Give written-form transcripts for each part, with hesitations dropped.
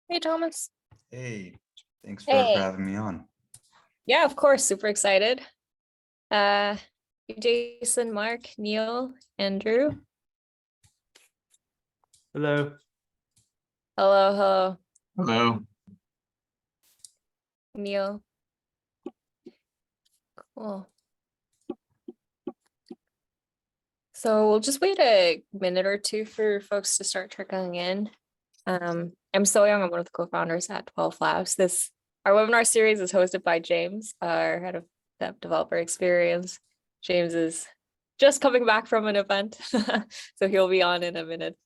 Hey, Thomas. Hey, thanks for Hey. having me on. Yeah, of course. Super excited. Jason, Mark, Neil, Andrew. Hello. Hello, hello, Hello. Neil. Cool. So we'll just wait a minute or two for folks to start trickling in. I'm So Young. I'm one of the co-founders at 12 Labs. Our webinar series is hosted by James, our head of developer experience. James is just coming back from an event, so he'll be on in a minute.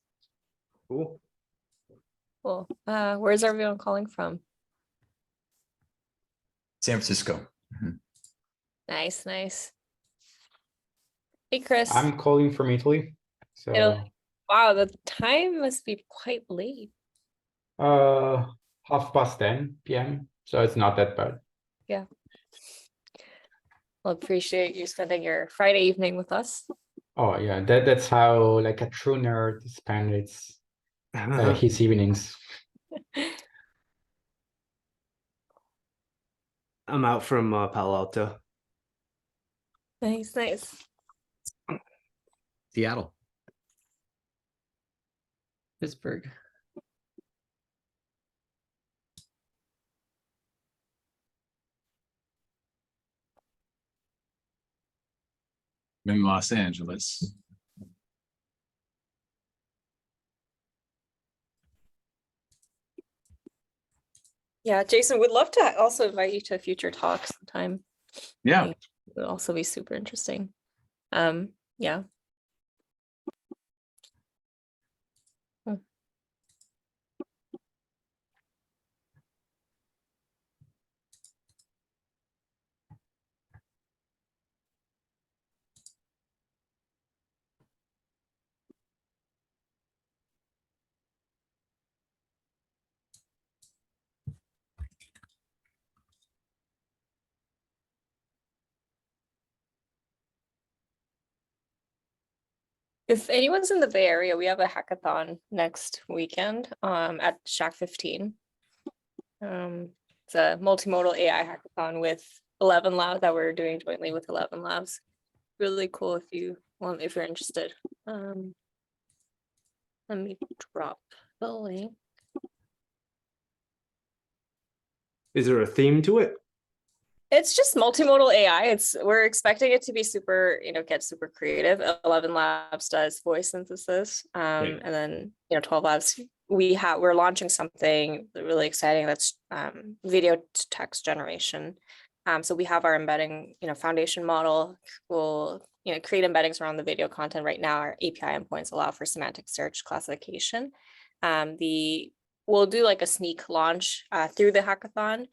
Cool. Cool. Where's everyone calling from? San Francisco. Nice, nice. Hey, Chris. I'm calling from Italy. So Wow, the time must be quite late. 10:30 p.m. So it's not that bad. Yeah. Well, appreciate you spending your Friday evening with us. Oh yeah, that's how like a true nerd spends his evenings. I'm out from Palo Alto. Nice, nice. Seattle. Pittsburgh. I'm in Los Angeles. Yeah, Jason, would love to also invite you to a future talk sometime. Yeah. It would also be super interesting. Yeah. If anyone's in the Bay Area, we have a hackathon next weekend at Shack 15. It's a multimodal AI hackathon with 11 labs that we're doing jointly with 11 labs. Really cool if you're interested. Let me drop the link. Is there a theme to it? It's just multimodal AI. We're expecting it to be super, get super creative. 11 Labs does voice synthesis. And then, 12 Labs, we're launching something really exciting that's video to text generation. So we have our embedding, foundation model. We'll, create embeddings around the video content. Right now, our API endpoints allow for semantic search classification. We'll do like a sneak launch through the hackathon.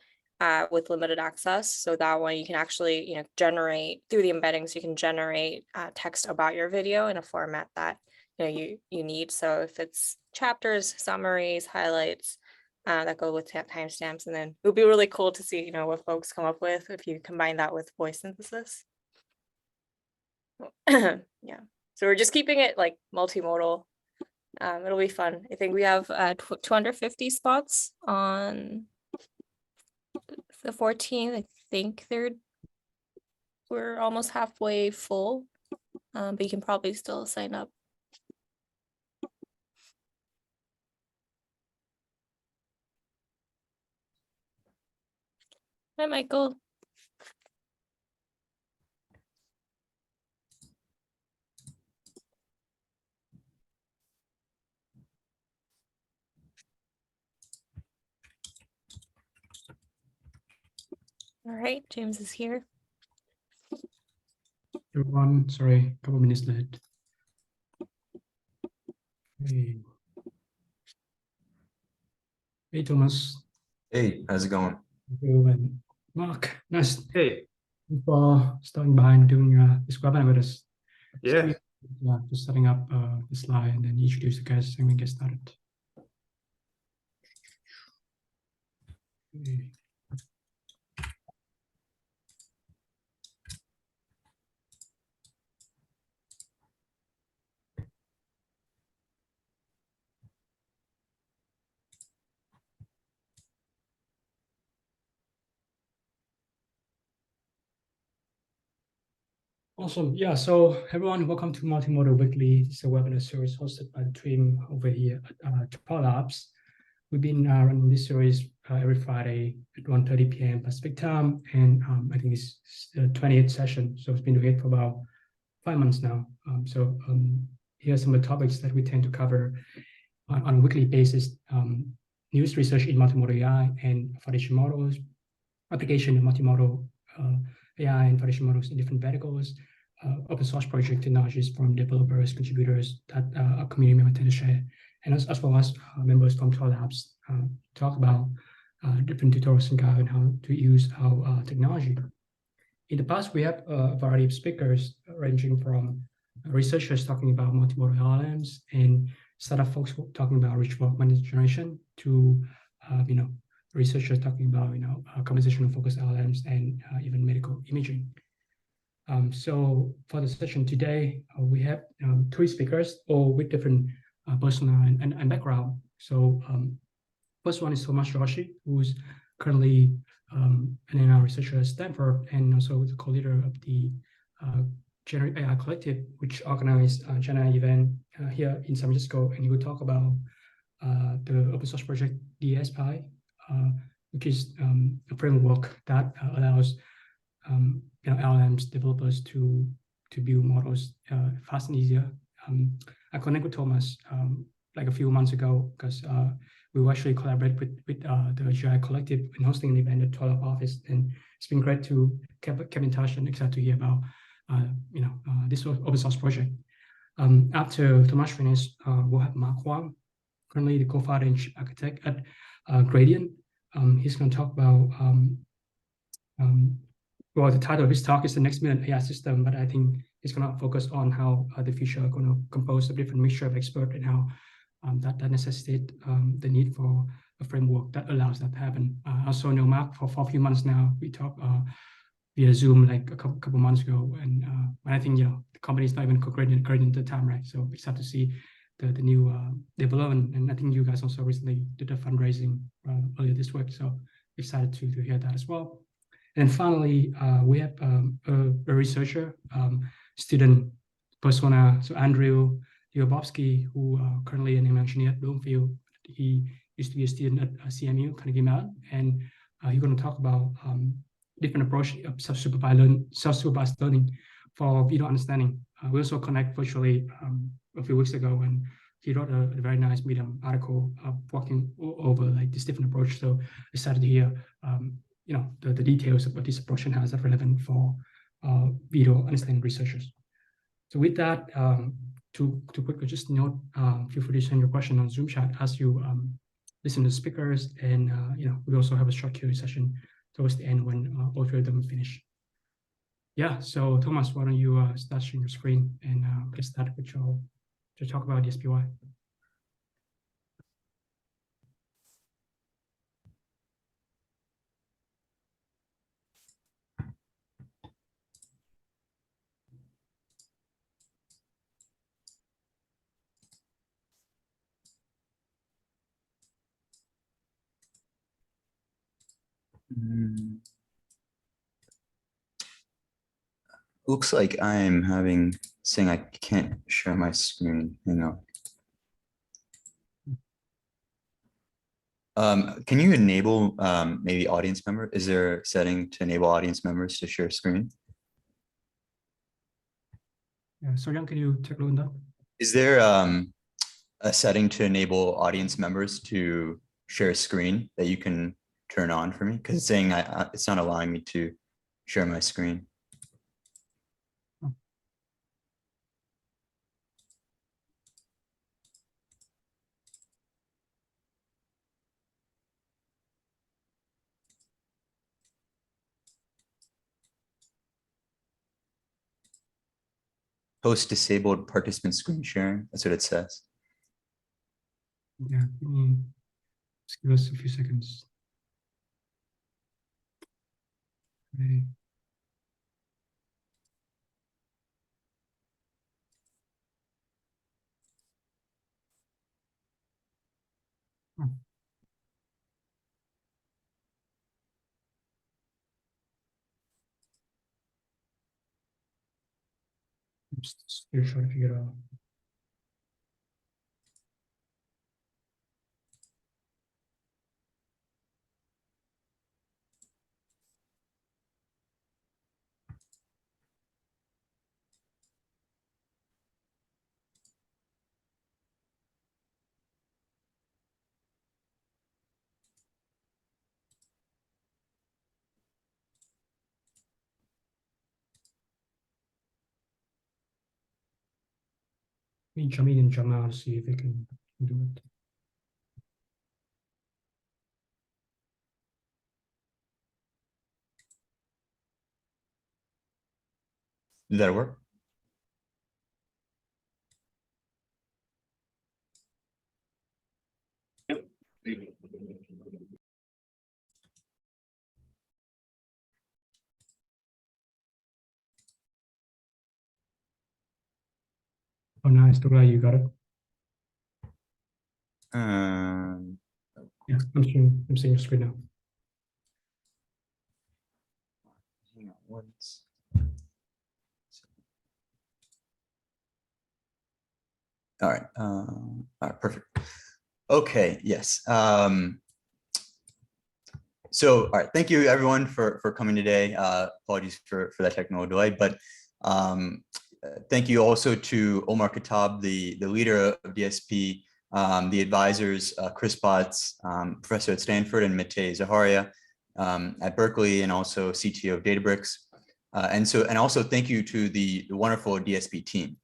With limited access, so that way you can actually generate through the embeddings, you can generate text about your video in a format that you need. So if it's chapters, summaries, highlights that go with timestamps, and then it would be really cool to see what folks come up with if you combine that with voice synthesis. Yeah, so we're just keeping it like multimodal. It'll be fun. I think we have 250 spots on the 14th. I think we're almost halfway full, but you can probably still sign up. Hi, Michael. All right, James is here. Everyone, sorry, a couple minutes late. Hey, Thomas. Hey, how's it going? Thank you, and Mark, nice. Hey. For starting by and doing this webinar with us. Yeah. Yeah, just setting up the slide and then introduce the guys and we get started. Okay. Awesome. Yeah. So everyone, welcome to Multimodal Weekly. It's a webinar series hosted by the team over here at GAI Labs. We've been running this series every Friday at 1:30 p.m. Pacific time, and I think it's the 20th session. So it's been doing it for about 5 months now. Here are some of the topics that we tend to cover on a weekly basis: news research in multimodal AI and foundation models, application of multimodal AI and foundation models in different verticals, open source project technologies from developers, contributors that our community members tend to share, and as well as members from GAI Labs talk about different tutorials and guide on how to use our technology. In the past, we have a variety of speakers ranging from researchers talking about multimodal LLMs and startup folks talking about rich work generation to researchers talking about conversational focused LLMs and even medical imaging. So for the session today, we have 3 speakers, all with different persona and background. So first one is Joshi, who's currently an AI researcher at Stanford and also the co-leader of the GAI Collective, which organized a GenAI event here in San Francisco, and he will talk about the open source project DSPy, which is a framework that allows LLMs developers to build models fast and easier. I connected with Thomas like a few months ago because we actually collaborate with the GAI Collective in hosting an event at 12 office, and it's been great to keep in touch and excited to hear about this open source project. After Thomas finishes, we'll have Huang, currently the co-founder and chief architect at Gradient. He's going to talk about well, the title of his talk is the next million AI system, but I think he's going to focus on how the future are going to compose a different mixture of experts and how that necessitates the need for a framework that allows that to happen. I also know Mark for a few months now. We talked via Zoom like a couple months ago, and I think the company is not even gradient at the time, right? So excited to see the new development, and I think you guys also recently did a fundraising earlier this week, so excited to hear that as well. And finally, we have a researcher, student persona, so Andrew Lyubovsky, who currently an ML engineer at Bloomfield. He used to be a student at CMU, Carnegie Mellon, and he's going to talk about different approach of self-supervised learning for video understanding. We also connect virtually a few weeks ago, and he wrote a very nice Medium article walking over like this different approach. So excited to hear the details of what this approach and how is that relevant for video understanding researchers. So with that, to quickly just note, feel free to send your question on Zoom chat as you listen to the speakers, and we also have a short Q&A session towards the end when all 3 of them finish. Yeah, so Thomas, why don't you start sharing your screen and get started with your to talk about DSPy. Looks like I'm saying I can't share my screen. Hang on. Can you enable maybe audience member? Is there a setting to enable audience members to share screen? Yeah, so Young, can you take a look at that? Is there a setting to enable audience members to share screen that you can turn on for me? Because it's saying it's not allowing me to share my screen. Host disabled participant screen sharing. That's what it says. Yeah, just give us a few seconds. Okay. Still trying to figure it out. Let me jump in and jump out and see if I can do it. Did that work? Oh, nice, Dora, you got it. Yeah, I'm seeing your screen now. Hang on once. All right, perfect. Okay, yes. So, all right, thank you everyone for coming today. Apologies for that technical delay, but thank you also to Omar Khattab, the leader of DSP, the advisors, Chris Potts, professor at Stanford, and Matej Zaharia at Berkeley, and also CTO of Databricks. And also thank you to the wonderful DSP team.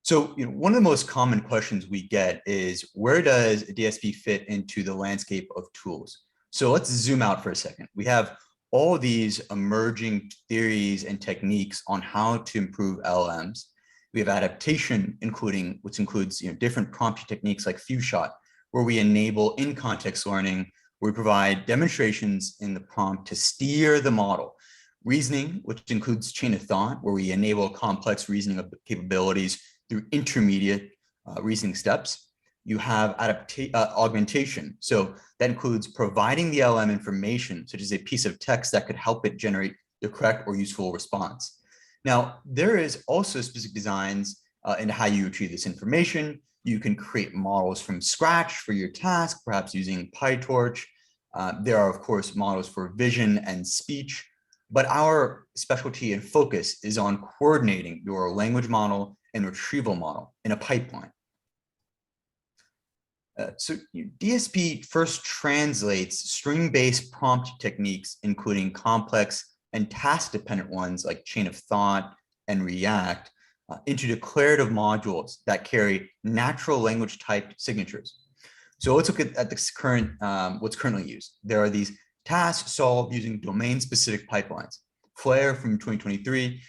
So, one of the most common questions we get is, where does DSP fit into the landscape of tools? So let's zoom out for a second. We have all these emerging theories and techniques on how to improve LLMs. We have adaptation, which includes different prompt techniques like few-shot, where we enable in-context learning, where we provide demonstrations in the prompt to steer the model. Reasoning, which includes chain of thought, where we enable complex reasoning capabilities through intermediate reasoning steps. You have augmentation. So that includes providing the LLM information, such as a piece of text that could help it generate the correct or useful response. Now, there is also specific designs into how you retrieve this information. You can create models from scratch for your task, perhaps using PyTorch. There are, of course, models for vision and speech, but our specialty and focus is on coordinating your language model and retrieval model in a pipeline. So DSP first translates string-based prompt techniques, including complex and task-dependent ones like chain of thought and React, into declarative modules that carry natural language type signatures. So let's look at this current, what's currently used. There are these tasks solved using domain-specific pipelines. Flare from 2023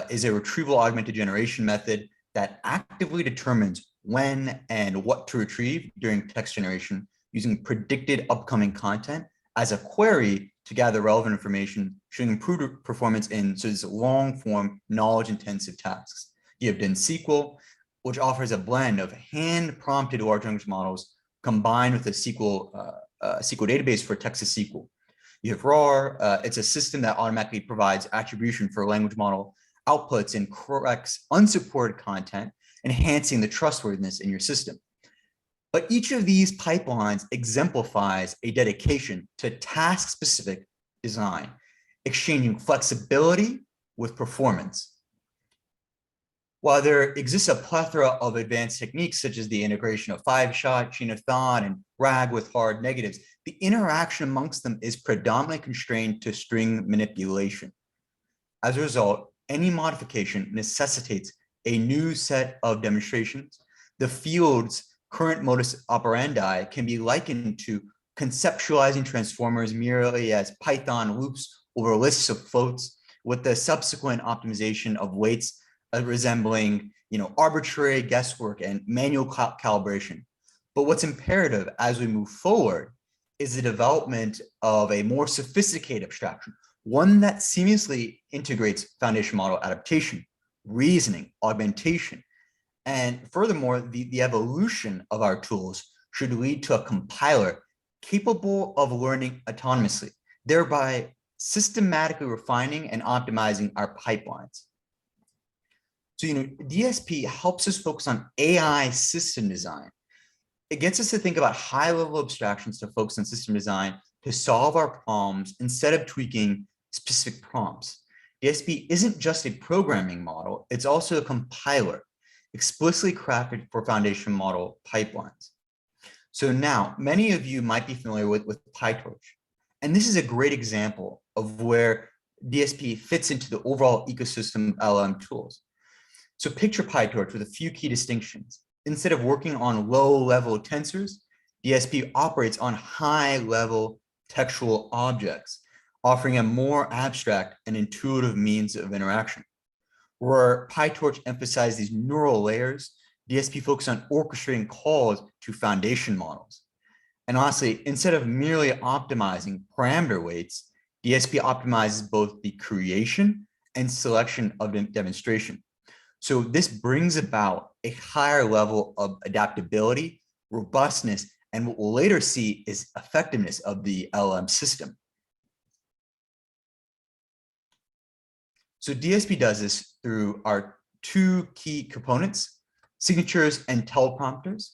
is a retrieval augmented generation method that actively determines when and what to retrieve during text generation using predicted upcoming content as a query to gather relevant information, showing improved performance in these long-form, knowledge-intensive tasks. You have DNSQL, which offers a blend of hand-prompted large language models combined with a SQL database for text to SQL. You have RAR. It's a system that automatically provides attribution for language model outputs and corrects unsupported content, enhancing the trustworthiness in your system. But each of these pipelines exemplifies a dedication to task-specific design, exchanging flexibility with performance. While there exists a plethora of advanced techniques, such as the integration of five-shot, chain of thought, and RAG with hard negatives, the interaction amongst them is predominantly constrained to string manipulation. As a result, any modification necessitates a new set of demonstrations. The field's current modus operandi can be likened to conceptualizing transformers merely as Python loops over lists of floats, with the subsequent optimization of weights resembling arbitrary guesswork and manual calibration. But what's imperative as we move forward is the development of a more sophisticated abstraction, one that seamlessly integrates foundation model adaptation, reasoning, augmentation, and furthermore, the evolution of our tools should lead to a compiler capable of learning autonomously, thereby systematically refining and optimizing our pipelines. So, DSP helps us focus on AI system design. It gets us to think about high-level abstractions to focus on system design to solve our problems instead of tweaking specific prompts. DSP isn't just a programming model, it's also a compiler, explicitly crafted for foundation model pipelines. So now, many of you might be familiar with PyTorch, and this is a great example of where DSP fits into the overall ecosystem of LLM tools. So picture PyTorch with a few key distinctions. Instead of working on low-level tensors, DSP operates on high-level textual objects, offering a more abstract and intuitive means of interaction. Where PyTorch emphasizes these neural layers, DSP focuses on orchestrating calls to foundation models. And honestly, instead of merely optimizing parameter weights, DSP optimizes both the creation and selection of the demonstration. So this brings about a higher level of adaptability, robustness, and what we'll later see is effectiveness of the LLM system. So DSP does this through our two key components, signatures and teleprompters.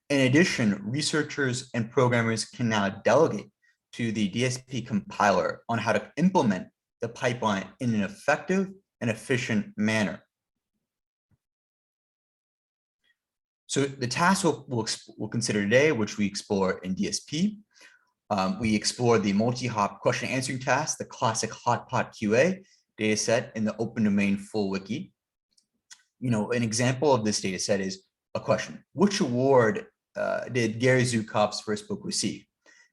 In addition, researchers and programmers can now delegate to the DSP compiler on how to implement the pipeline in an effective and efficient manner. So the tasks we'll consider today, which we explore in DSP, we explore the multi-hop question answering task, the classic hotpot QA dataset in the open domain full wiki. An example of this dataset is a question: which award did Gary Zukav's first book receive?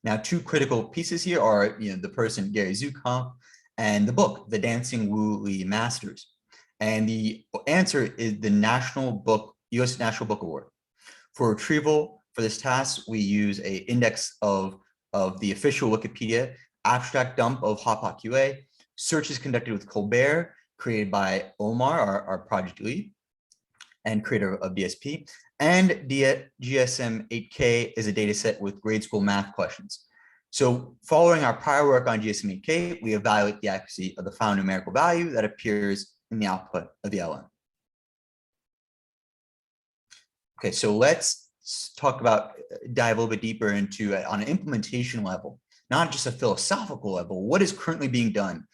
Now, two critical pieces here are the person Gary Zukav and the book, The Dancing Wu Li Masters. And the answer is the U.S. National Book Award. For retrieval for this task, we use an index of the official Wikipedia, abstract dump of hotpot QA, searches conducted with Colbert, created by Omar, our project lead and creator of DSP, and GSM-8K is a data set with grade school math questions. So following our prior work on GSM-8K, we evaluate the accuracy of the found numerical value that appears in the output of the LLM. Okay, so let's dive a little bit deeper into on an implementation level, not just a philosophical level, what is currently being done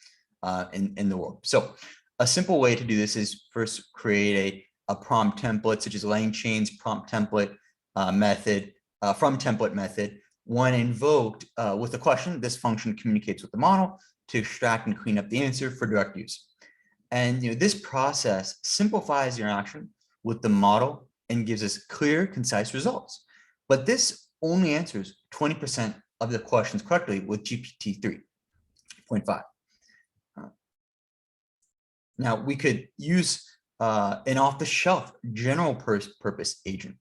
in the world. So a simple way to do this is first create a prompt template, such as LangChain's prompt template method, from template method. When invoked with a question, this function communicates with the model to extract and clean up the answer for direct use. And this process simplifies the interaction with the model and gives us clear, concise results. But this only answers 20% of the questions correctly with GPT 3.5. Now, we could use an off-the-shelf general purpose agent.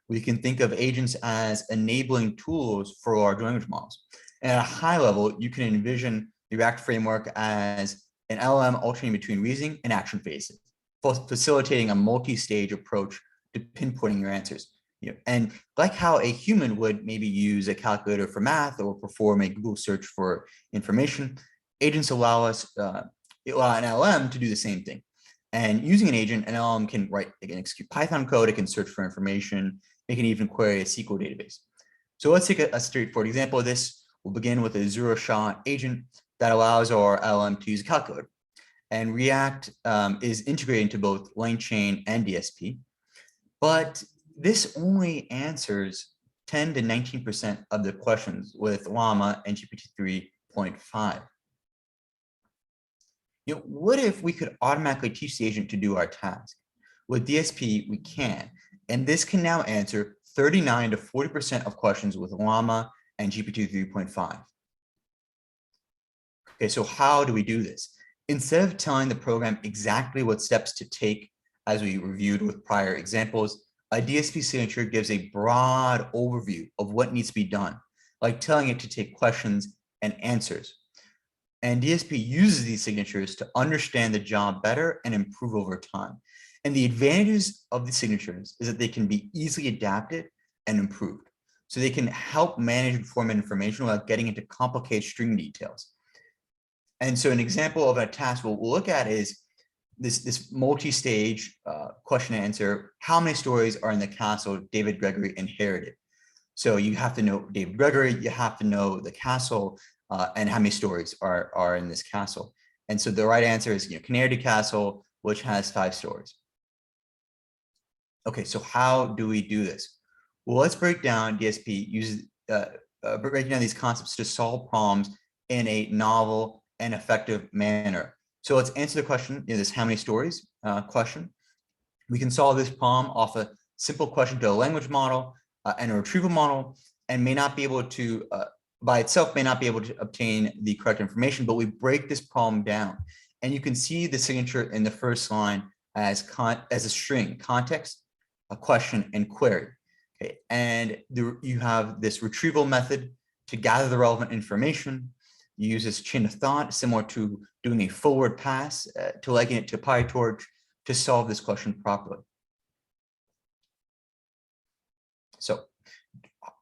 We can think of agents as enabling tools for large language models. And at a high level, you can envision the React framework as an LLM alternating between reasoning and action phases, facilitating a multi-stage approach to pinpointing your answers. And like how a human would maybe use a calculator for math or perform a Google search for information, agents allow an LLM to do the same thing. And using an agent, an LLM can execute Python code, it can search for information, it can even query a SQL database. So let's take a straightforward example of this. We'll begin with a zero-shot agent that allows our LLM to use a calculator. And React is integrated into both LangChain and DSP. But this only answers 10 to 19% of the questions with Llama and GPT 3.5. What if we could automatically teach the agent to do our task? With DSP, we can, and this can now answer 39 to 40% of questions with Llama and GPT 3.5. Okay, so how do we do this? Instead of telling the program exactly what steps to take, as we reviewed with prior examples, a DSP signature gives a broad overview of what needs to be done, like telling it to take questions and answers. And DSP uses these signatures to understand the job better and improve over time. And the advantages of the signatures is that they can be easily adapted and improved. So they can help manage and format information without getting into complicated string details. And so an example of a task we'll look at is this multi-stage question and answer. How many stories are in the castle David Gregory inherited? So you have to know David Gregory, you have to know the castle, and how many stories are in this castle. And so the right answer is, Canary Castle, which has 5 stories. Okay, so how do we do this? Well, let's break down DSP, breaking down these concepts to solve problems in a novel and effective manner. So let's answer the question, this how many stories question. We can solve this problem off a simple question to a language model and a retrieval model, and may not be able to, by itself, may not be able to obtain the correct information, but we break this problem down. And you can see the signature in the first line as a string, context, a question, and query. Okay, and you have this retrieval method to gather the relevant information. You use this chain of thought, similar to doing a forward pass, to liken it to PyTorch, to solve this question properly. So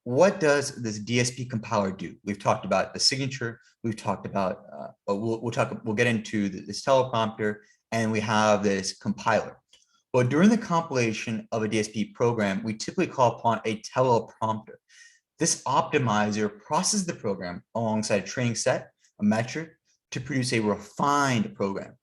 what does this DSP compiler do? We've talked about the signature. We've talked about, we'll get into this teleprompter, and we have this compiler. Well, during the compilation of a DSP program, we typically call upon a teleprompter. This optimizer processes the program alongside a training set, a metric, to produce a refined program.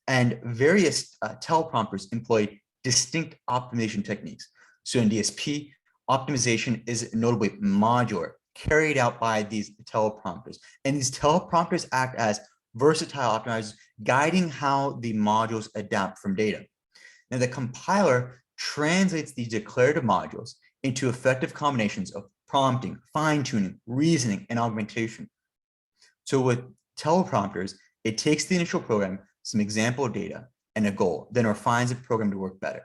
And various teleprompters employ distinct optimization techniques. So in DSP, optimization is notably modular, carried out by these teleprompters. And these teleprompters act as versatile optimizers, guiding how the modules adapt from data. Now, the compiler translates these declarative modules into effective combinations of prompting, fine-tuning, reasoning, and augmentation. So with teleprompters, it takes the initial program, some example data, and a goal, then refines the program to work better.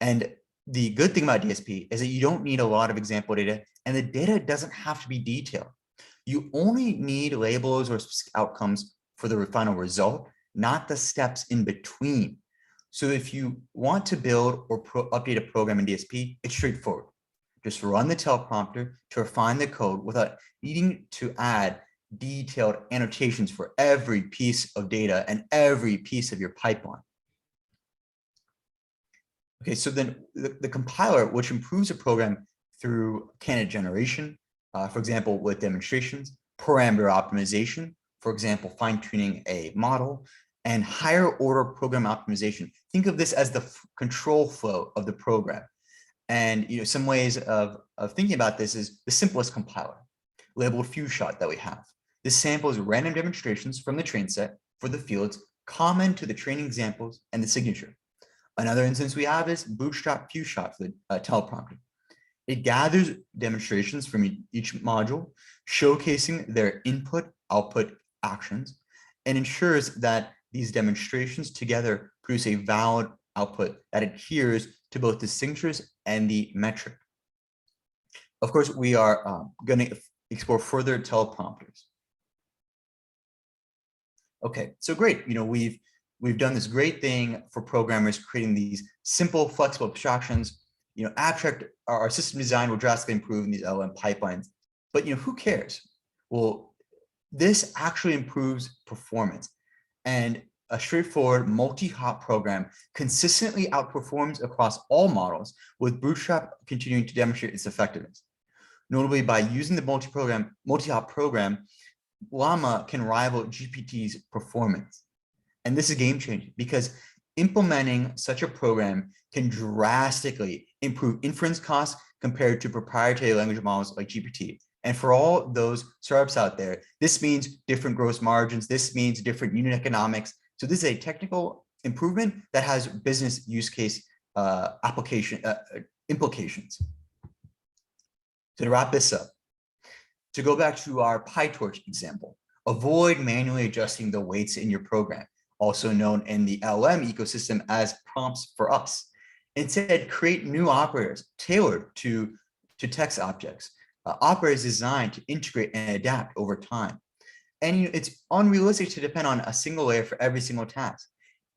And the good thing about DSP is that you don't need a lot of example data, and the data doesn't have to be detailed. You only need labels or specific outcomes for the final result, not the steps in between. So if you want to build or update a program in DSP, it's straightforward. Just run the teleprompter to refine the code without needing to add detailed annotations for every piece of data and every piece of your pipeline. Okay, so then the compiler, which improves a program through candidate generation, for example, with demonstrations, parameter optimization, for example, fine-tuning a model, and higher order program optimization. Think of this as the control flow of the program. And some ways of thinking about this is the simplest compiler, labeled few-shot that we have. This samples random demonstrations from the train set for the fields common to the training examples and the signature. Another instance we have is bootstrap few-shot for the teleprompter. It gathers demonstrations from each module, showcasing their input, output actions, and ensures that these demonstrations together produce a valid output that adheres to both the signatures and the metric. Of course, we are going to explore further teleprompters. Okay, so great. We've done this great thing for programmers, creating these simple, flexible abstractions. Abstract, our system design will drastically improve in these LLM pipelines. But who cares? Well, this actually improves performance. And a straightforward multi-hop program consistently outperforms across all models, with Bootstrap continuing to demonstrate its effectiveness. Notably, by using the multi-hop program, Llama can rival GPT's performance. And this is game-changing because implementing such a program can drastically improve inference costs compared to proprietary language models like GPT. And for all those startups out there, this means different gross margins. This means different unit economics. So this is a technical improvement that has business use case implications. So to wrap this up, to go back to our PyTorch example, avoid manually adjusting the weights in your program, also known in the LLM ecosystem as prompts for us. Instead, create new operators tailored to text objects, operators designed to integrate and adapt over time. And it's unrealistic to depend on a single layer for every single task.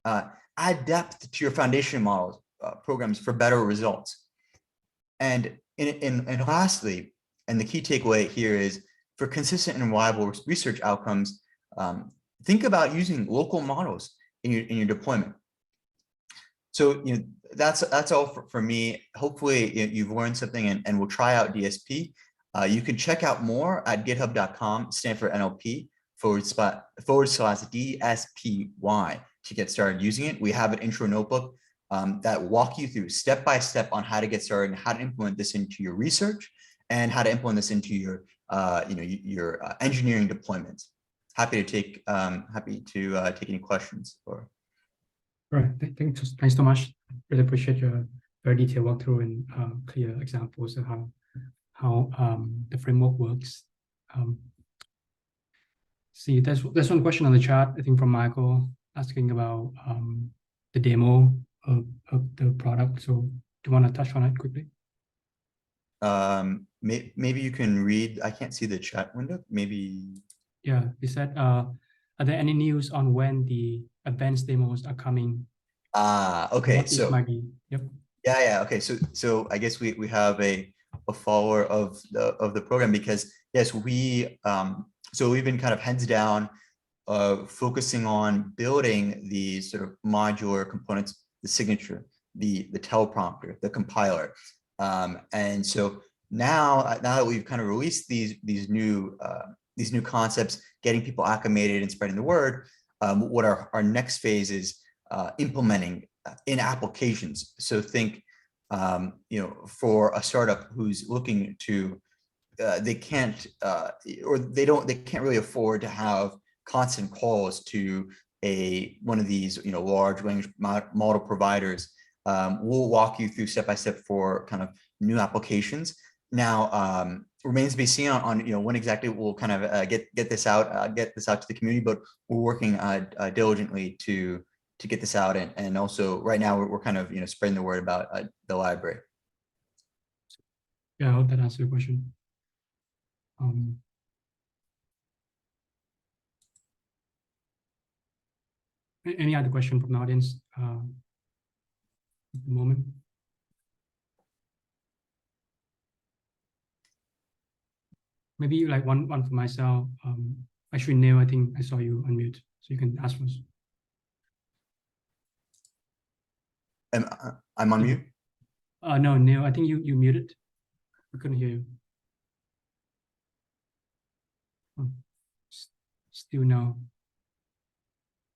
Add depth to your foundation models programs for better results. And lastly, and the key takeaway here is, for consistent and reliable research outcomes, think about using local models in your deployment. So that's all for me. Hopefully you've learned something, and we'll try out DSP. You can check out more at github.com Stanford NLP /DSPY to get started using it. We have an intro notebook that walk you through step by step on how to get started and how to implement this into your research and how to implement this into your engineering deployments. Happy to take any questions or. All right, thanks so much. Really appreciate your very detailed walkthrough and clear examples of how the framework works. See, there's one question on the chat, I think from Michael, asking about the demo of the product. So do you want to touch on it quickly? Maybe you can read. I can't see the chat window. Maybe. Yeah, he said, are there any news on when the advanced demos are coming? Okay. So might be. Yep. Yeah. Okay. So I guess we have a follower of the program, because yes, we've been kind of heads down, focusing on building the sort of modular components, the signature, the teleprompter, the compiler, and so now that we've kind of released these new concepts, getting people acclimated and spreading the word, what our next phase is implementing in applications. So think, for a startup who's looking to, they can't really afford to have constant calls to one of these large language model providers. We'll walk you through step by step for kind of new applications. Now, remains to be seen on when exactly we'll kind of get this out to the community, but we're working diligently to get this out, and also right now we're kind of spreading the word about the library. Yeah, I hope that answers your question. Any other question from the audience at the moment? Maybe like one for myself. Actually, Neil, I think I saw you unmute, so you can ask first. I'm on mute? No, Neil, I think you muted. I couldn't hear you. Still no.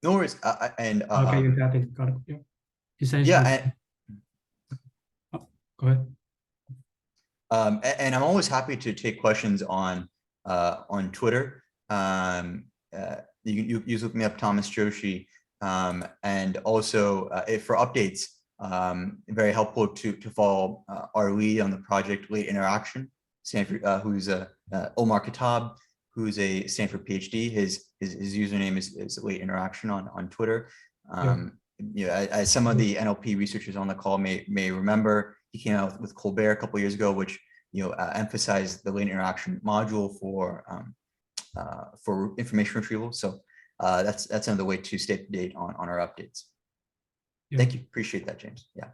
No worries. Okay, you got it. Yeah. He says. Yeah. Go ahead. And I'm always happy to take questions on Twitter. You look me up, Thomas Joshi, and also for updates. Very helpful to follow our lead on the project, Late Interaction, Stanford, who's Omar Khattab, who's a Stanford PhD. His username is Late Interaction on Twitter. As some of the NLP researchers on the call may remember, he came out with Colbert a couple of years ago, which emphasized the late interaction module for information retrieval. So that's another way to stay up to date on our updates. Yeah. Thank you. Appreciate that, James. Yeah.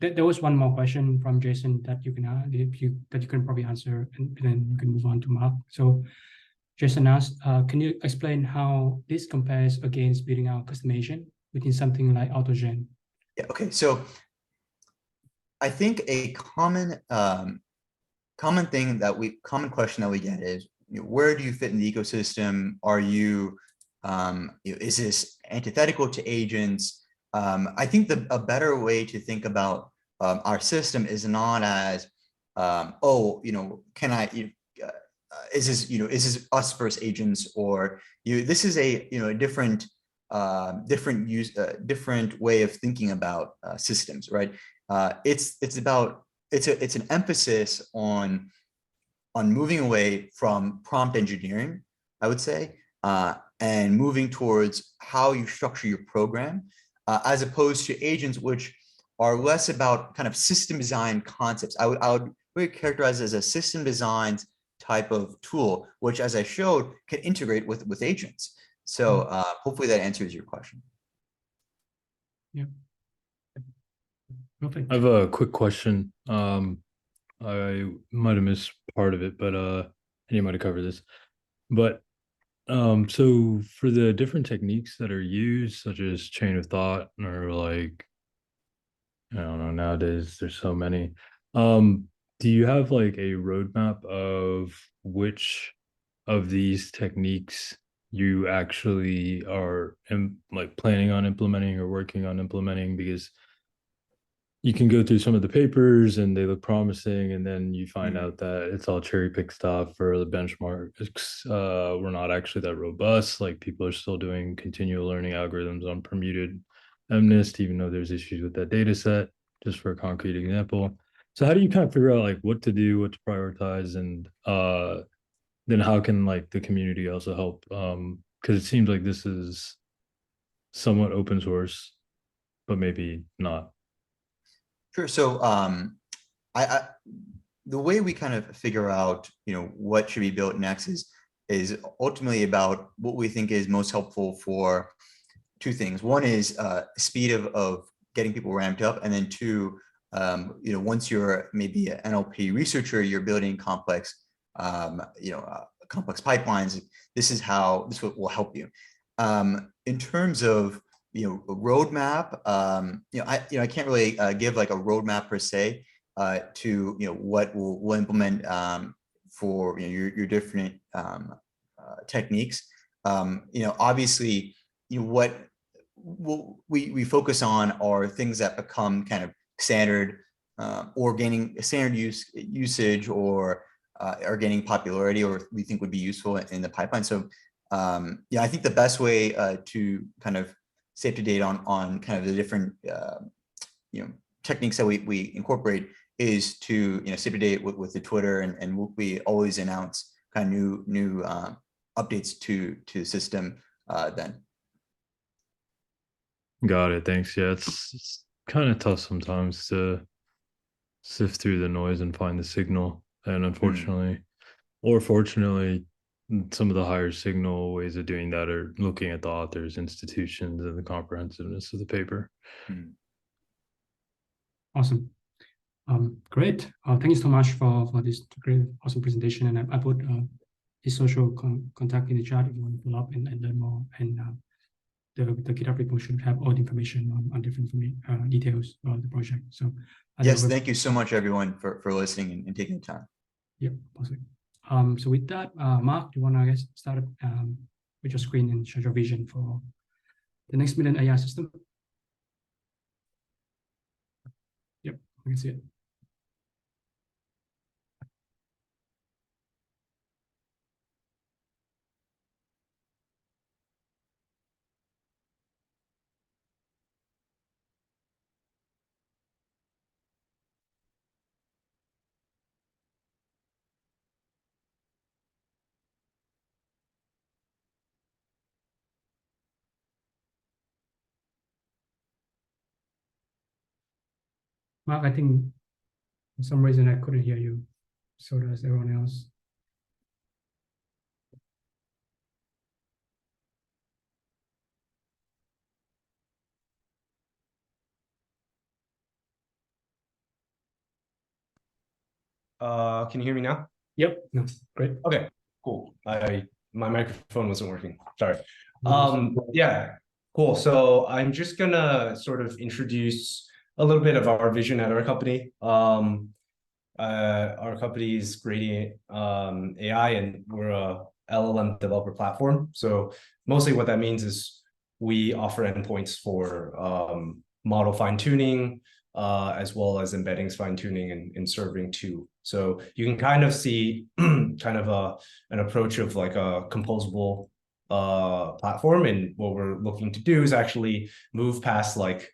There was one more question from Jason that you can probably answer, and then you can move on to Mark. So Jason asked, can you explain how this compares against building out customization within something like AutoGen? Yeah. Okay. So I think a common question that we get is, where do you fit in the ecosystem? Are you, is this antithetical to agents? I think a better way to think about our system is not as, is this us versus agents, or this is a different way of thinking about systems, right? It's an emphasis on moving away from prompt engineering, I would say, and moving towards how you structure your program, as opposed to agents, which are less about kind of system design concepts. I would really characterize it as a system design type of tool, which, as I showed, can integrate with agents. So hopefully that answers your question. Yeah. Perfect. I have a quick question. I might have missed part of it, but and you might have covered this. But So for the different techniques that are used, such as chain of thought, or like, I don't know, nowadays there's so many. Do you have like a roadmap of which of these techniques you actually are like planning on implementing or working on implementing? Because you can go through some of the papers and they look promising, and then you find out that it's all cherry pick stuff, or the benchmarks were not actually that robust. Like people are still doing continual learning algorithms on permuted MNIST, even though there's issues with that data set, just for a concrete example. So how do you kind of figure out like what to do, what to prioritize, and then how can like the community also help? Because it seems like this is somewhat open source, but maybe not. Sure. So I the way we kind of figure out, what should be built next is ultimately about what we think is most helpful for two things. One is speed of getting people ramped up, and then two, once you're maybe an NLP researcher, you're building complex, complex pipelines. This will help you. In terms of a roadmap, I can't really give like a roadmap per se to what we'll implement for your different techniques. Obviously, what we focus on are things that become kind of standard or gaining standard usage, or are gaining popularity, or we think would be useful in the pipeline. So I think the best way to kind of stay up to date on kind of the different techniques that we incorporate is to stay up to date with the Twitter, and we always announce kind of new updates to the system then. Got it. Thanks. Yeah, it's kind of tough sometimes to sift through the noise and find the signal. And unfortunately, or fortunately, some of the higher signal ways of doing that are looking at the authors, institutions, and the comprehensiveness of the paper. Awesome. Great. Thank you so much for this great, awesome presentation. And I put his social contact in the chat if you want to follow up and learn more. And the GitHub repo should have all the information on different details about the project. So yes, thank you so much, everyone, for listening and taking the time. Yep, awesome. So with that, Mark, do you want to start with your screen and share your vision for the next million AI system? Yep, I can see it. Mark, I think for some reason I couldn't hear you. So does everyone else. Can you hear me now? Yep, no, great. Okay, cool. My microphone wasn't working. Sorry. Yeah, cool. So I'm just gonna sort of introduce a little bit of our vision at our company. Our company is Gradient AI, and we're a LLM developer platform. So mostly what that means is we offer endpoints for model fine-tuning, as well as embeddings fine-tuning and serving too. So you can kind of see kind of an approach of like a composable platform. And what we're looking to do is actually move past like,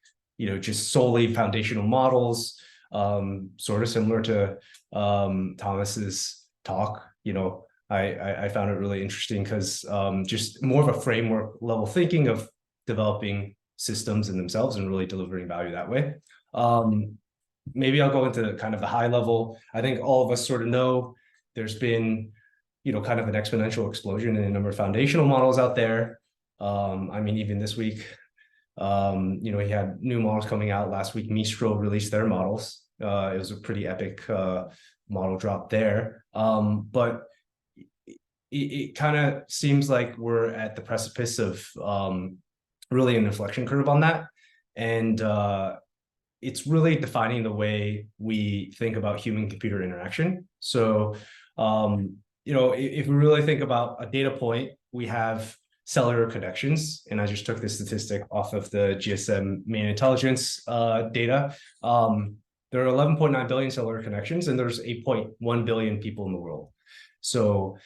just solely foundational models, sort of similar to Thomas's talk. I found it really interesting because just more of a framework level thinking of developing systems in themselves and really delivering value that way. Maybe I'll go into kind of the high level. I think all of us sort of know there's been, kind of an exponential explosion in the number of foundational models out there. I mean, even this week, we had new models coming out last week. Mistral released their models. It was a pretty epic model drop there. But it kind of seems like we're at the precipice of really an inflection curve on that. And it's really defining the way we think about human-computer interaction. So, if we really think about a data point, we have cellular connections. And I just took this statistic off of the GSM main intelligence data. There are 11.9 billion cellular connections, and there's 8.1 billion people in the world. So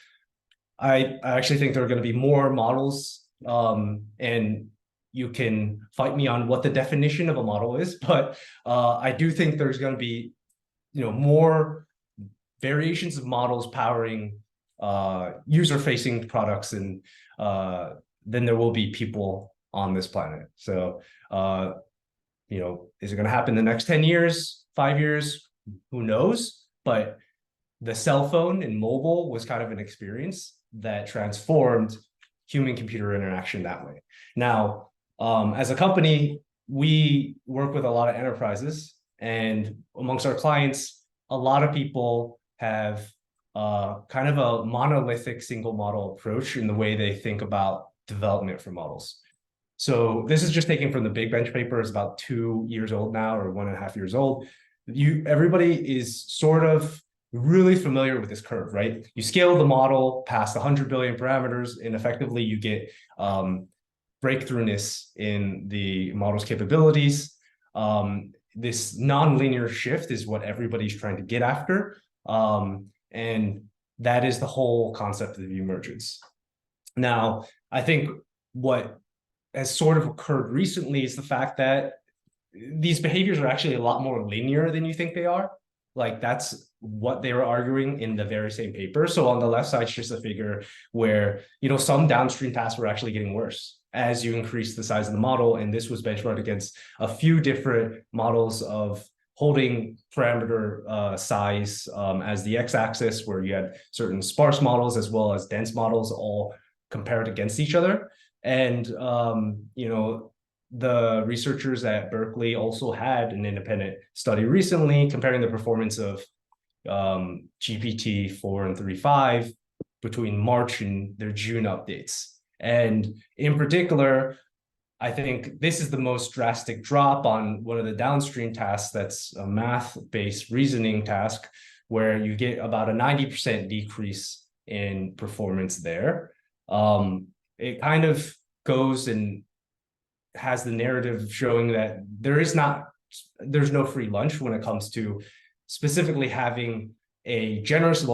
I actually think there are going to be more models, and you can fight me on what the definition of a model is, but I do think there's going to be, more variations of models powering user-facing products, and then there will be people on this planet. So, is it going to happen in the next 10 years, 5 years? Who knows? But the cell phone and mobile was kind of an experience that transformed human-computer interaction that way. Now, as a company, we work with a lot of enterprises, and amongst our clients, a lot of people have kind of a monolithic single model approach in the way they think about development for models. So this is just taken from the Big Bench paper. It's about 2 years old now, or 1.5 years old. Everybody is sort of really familiar with this curve, right? You scale the model past 100 billion parameters, and effectively you get breakthroughness in the model's capabilities. This nonlinear shift is what everybody's trying to get after. And that is the whole concept of the emergence. Now, I think what has sort of occurred recently is the fact that these behaviors are actually a lot more linear than you think they are. Like, that's what they were arguing in the very same paper. So on the left side, it's just a figure where, some downstream tasks were actually getting worse as you increase the size of the model. And this was benchmarked against a few different models of holding parameter size as the x-axis, where you had certain sparse models as well as dense models all compared against each other. And, the researchers at Berkeley also had an independent study recently comparing the performance of GPT-4 and 3.5 between March and their June updates. And in particular, I think this is the most drastic drop on one of the downstream tasks that's a math-based reasoning task, where you get about a 90% decrease in performance there. It kind of goes and has the narrative showing that there's no free lunch when it comes to specifically having a generalist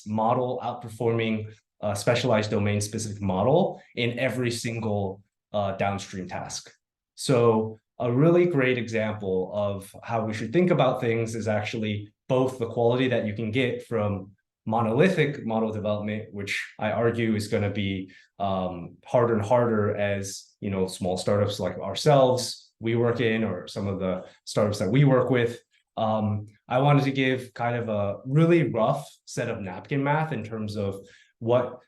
model outperforming a specialized domain-specific model in every single downstream task. So a really great example of how we should think about things is actually both the quality that you can get from monolithic model development, which I argue is going to be harder and harder as small startups like ourselves we work in, or some of the startups that we work with. I wanted to give kind of a really rough set of napkin math in terms of what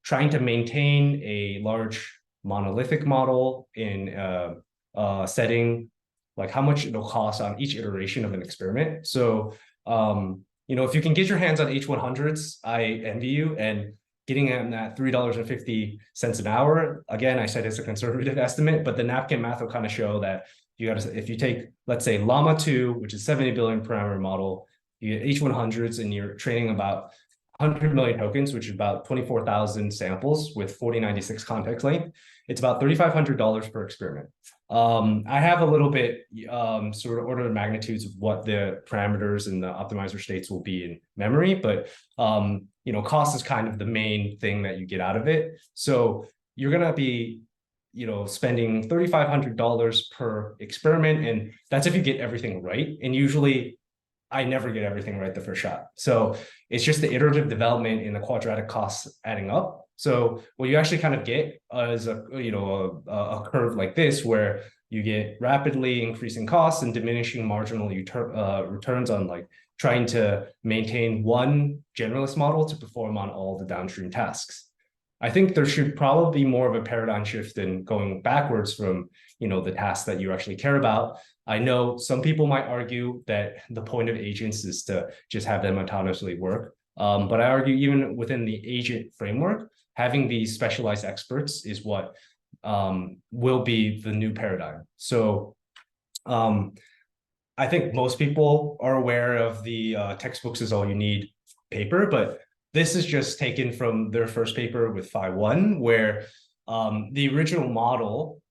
trying to maintain a large monolithic model in a setting, like how much it'll cost on each iteration of an experiment. So if you can get your hands on H100s, I envy you. And getting them at $3.50 an hour, again, I said it's a conservative estimate, but the napkin math will kind of show that if you take, let's say, Llama 2, which is 70 billion parameter model, you get H100s, and you're training about 100 million tokens, which is about 24,000 samples with 4096 context length. It's about $3,500 per experiment. I have a little bit sort of order of magnitudes of what the parameters and the optimizer states will be in memory, but cost is kind of the main thing that you get out of it. So you're gonna be spending $3,500 per experiment, and that's if you get everything right. And usually I never get everything right the first shot. So it's just the iterative development and the quadratic costs adding up. So what you actually kind of get is a curve like this, where you get rapidly increasing costs and diminishing marginal returns on like trying to maintain one generalist model to perform on all the downstream tasks. I think there should probably be more of a paradigm shift in going backwards from the tasks that you actually care about. I know some people might argue that the point of agents is to just have them autonomously work. But I argue even within the agent framework, having these specialized experts is what will be the new paradigm. So I think most people are aware of the textbooks is all you need paper, but this is just taken from their first paper with Phi 1, where the original model,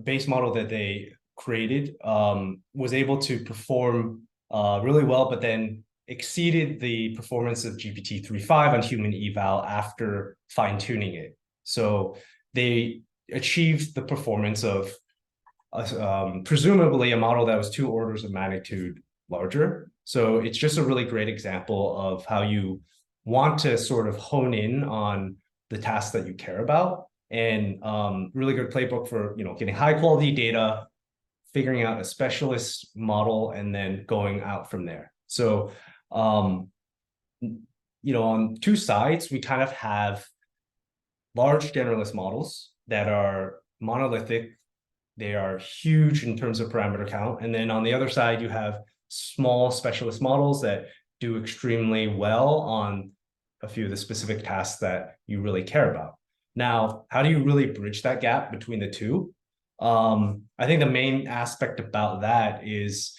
base model that they created was able to perform really well, but then exceeded the performance of GPT-3.5 on human eval after fine-tuning it. So they achieved the performance of presumably a model that was 2 orders of magnitude larger. So it's just a really great example of how you want to sort of hone in on the tasks that you care about, and really good playbook for getting high quality data, figuring out a specialist model, and then going out from there. So on 2 sides, we kind of have large generalist models that are monolithic. They are huge in terms of parameter count. And then on the other side, you have small specialist models that do extremely well on a few of the specific tasks that you really care about. Now, how do you really bridge that gap between the two? I think the main aspect about that is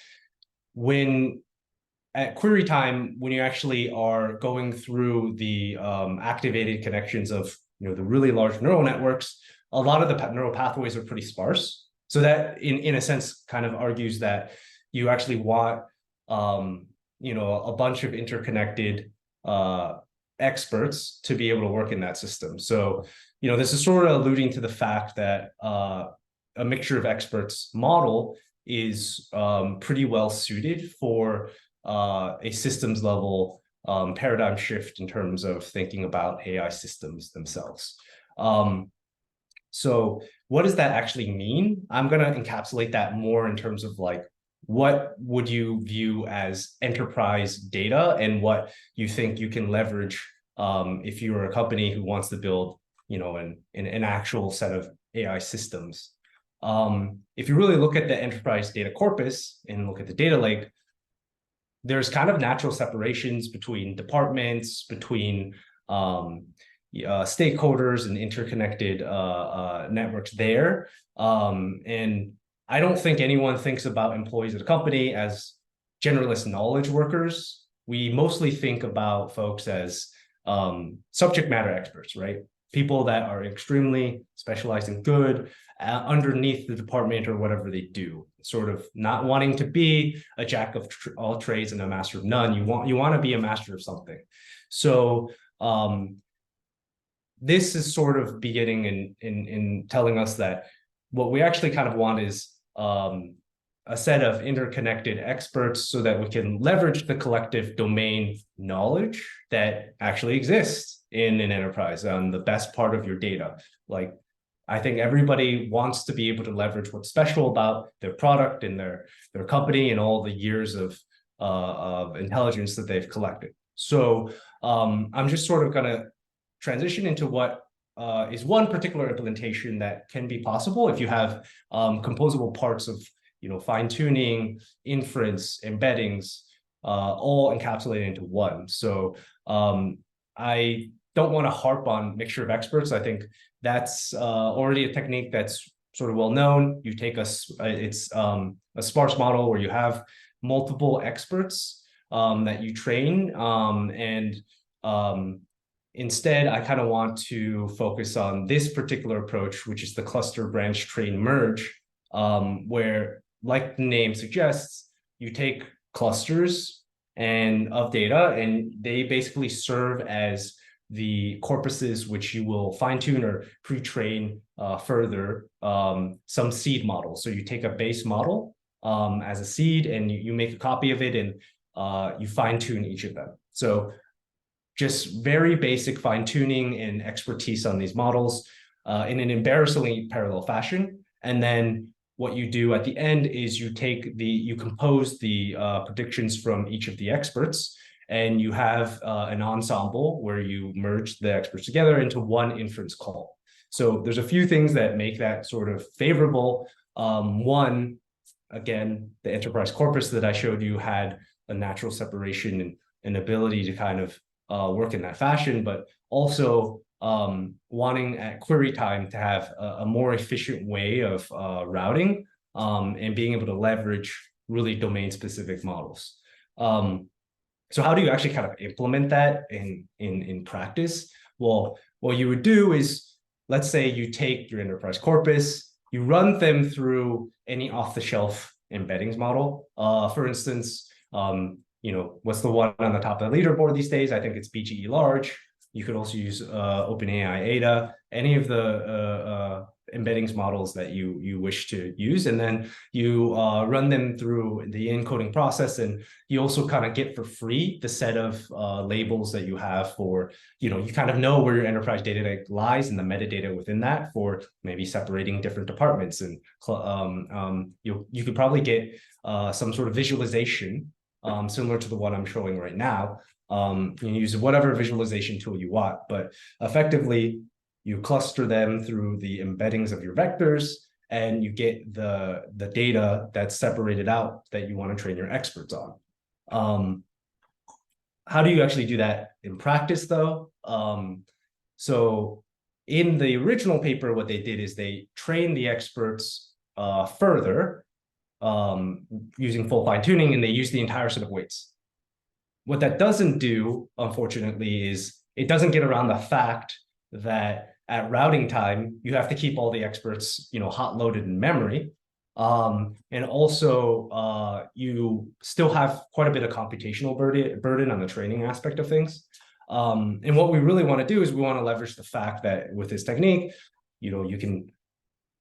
when at query time, when you actually are going through the activated connections of the really large neural networks, a lot of the neural pathways are pretty sparse. So that in a sense kind of argues that you actually want a bunch of interconnected experts to be able to work in that system. So this is sort of alluding to the fact that a mixture of experts model is pretty well suited for a systems level paradigm shift in terms of thinking about AI systems themselves. So what does that actually mean? I'm going to encapsulate that more in terms of like, what would you view as enterprise data and what you think you can leverage if you're a company who wants to build, an actual set of AI systems. If you really look at the enterprise data corpus and look at the data lake, there's kind of natural separations between departments, between stakeholders and interconnected networks there. And I don't think anyone thinks about employees at a company as generalist knowledge workers. We mostly think about folks as subject matter experts, right? People that are extremely specialized and good underneath the department or whatever they do, sort of not wanting to be a jack of all trades and a master of none. You want to be a master of something. So this is sort of beginning in telling us that what we actually kind of want is a set of interconnected experts so that we can leverage the collective domain knowledge that actually exists in an enterprise on the best part of your data. Like, I think everybody wants to be able to leverage what's special about their product and their company and all the years of intelligence that they've collected. So I'm just sort of going to transition into what is one particular implementation that can be possible if you have composable parts of fine-tuning, inference, embeddings, all encapsulated into one. So I don't want to harp on mixture of experts. I think that's already a technique that's sort of well known. You take a sparse model where you have multiple experts that you train, and instead, I kind of want to focus on this particular approach, which is the cluster branch train merge, where, like the name suggests, you take clusters of data, and they basically serve as the corpuses which you will fine-tune or pre-train further some seed models. So you take a base model as a seed, and you make a copy of it, and you fine-tune each of them. So just very basic fine-tuning and expertise on these models in an embarrassingly parallel fashion. And then what you do at the end is you compose the predictions from each of the experts, and you have an ensemble where you merge the experts together into one inference call. So there's a few things that make that sort of favorable. One, again, the enterprise corpus that I showed you had a natural separation, and an ability to kind of work in that fashion, but also wanting at query time to have a more efficient way of routing and being able to leverage really domain-specific models. So how do you actually kind of implement that in practice? Well, what you would do is, let's say you take your enterprise corpus, you run them through any off-the-shelf embeddings model. For instance, what's the one on the top of the leaderboard these days? I think it's BGE large. You could also use OpenAI Ada, any of the embeddings models that you wish to use, and then you run them through the encoding process, and you also kind of get for free the set of labels that you have for, you kind of know where your enterprise data lies and the metadata within that for maybe separating different departments, and you could probably get some sort of visualization similar to the one I'm showing right now. You can use whatever visualization tool you want, but effectively you cluster them through the embeddings of your vectors, and you get the data that's separated out that you want to train your experts on. How do you actually do that in practice, though? So in the original paper, what they did is they trained the experts further using full fine-tuning, and they used the entire set of weights. What that doesn't do, unfortunately, is it doesn't get around the fact that at routing time, you have to keep all the experts, hot loaded in memory. And also, you still have quite a bit of computational burden on the training aspect of things. And what we really want to do is we want to leverage the fact that with this technique, you can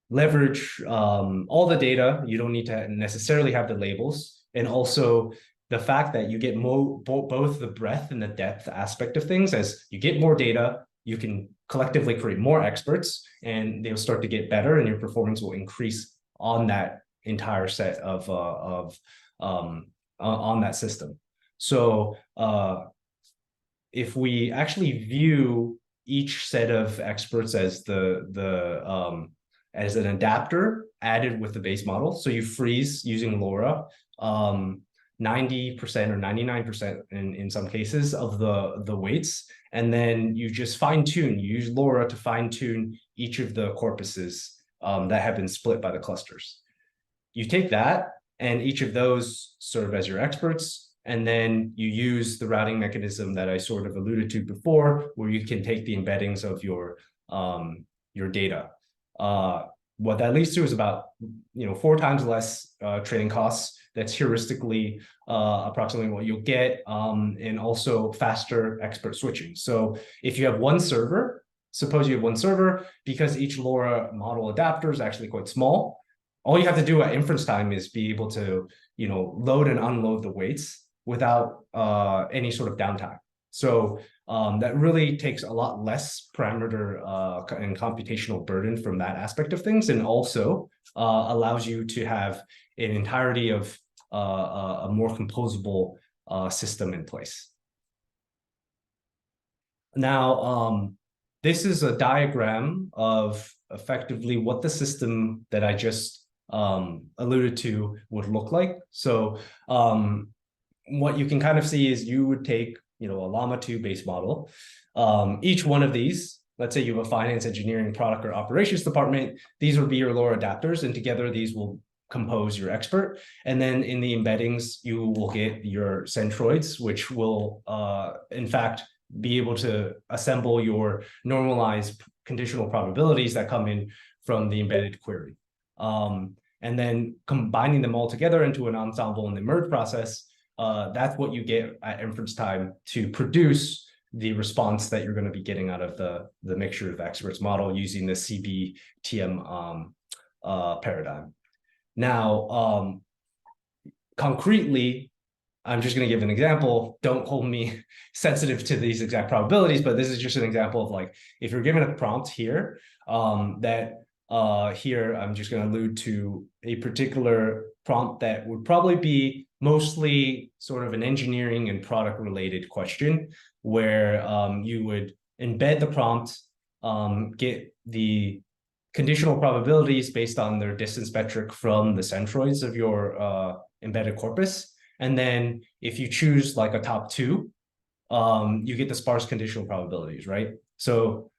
leverage all the data. You don't need to necessarily have the labels. And also the fact that you get both the breadth and the depth aspect of things. As you get more data, you can collectively create more experts, and they'll start to get better, and your performance will increase on that entire set of on that system. So if we actually view each set of experts as as an adapter added with the base model, so you freeze using LoRa 90% or 99% in some cases of the weights, and then you just fine-tune. You use LoRa to fine-tune each of the corpuses that have been split by the clusters. You take that, and each of those serve as your experts, and then you use the routing mechanism that I sort of alluded to before, where you can take the embeddings of your data. What that leads to is about 4 times less training costs. That's heuristically approximately what you'll get, and also faster expert switching. So if you have one server, suppose you have one server, because each LoRa model adapter is actually quite small, all you have to do at inference time is be able to load and unload the weights without any sort of downtime. So that really takes a lot less parameter and computational burden from that aspect of things, and also allows you to have an entirety of a more composable system in place. Now, this is a diagram of effectively what the system that I just alluded to would look like. So what you can kind of see is you would take a Llama 2 base model. Each one of these, let's say you have a finance, engineering, product, or operations department, these would be your LoRa adapters, and together these will compose your expert. And then in the embeddings, you will get your centroids, which will, in fact, be able to assemble your normalized conditional probabilities that come in from the embedded query. And then combining them all together into an ensemble in the merge process, that's what you get at inference time to produce the response that you're going to be getting out of the mixture of experts model using the CBTM paradigm. Now, concretely, I'm just going to give an example. Don't hold me sensitive to these exact probabilities, but this is just an example of, like, if you're given a prompt here, here I'm just going to allude to a particular prompt that would probably be mostly sort of an engineering and product related question, where you would embed the prompt, get the conditional probabilities based on their distance metric from the centroids of your embedded corpus, And then if you choose like a top two, you get the sparse conditional probabilities, right? So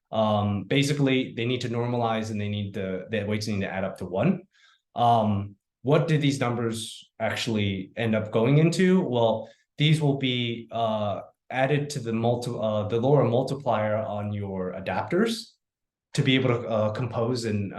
basically they need to normalize and the weights need to add up to 1. What do these numbers actually end up going into? Well, these will be added to the lower multiplier on your adapters to be able to compose and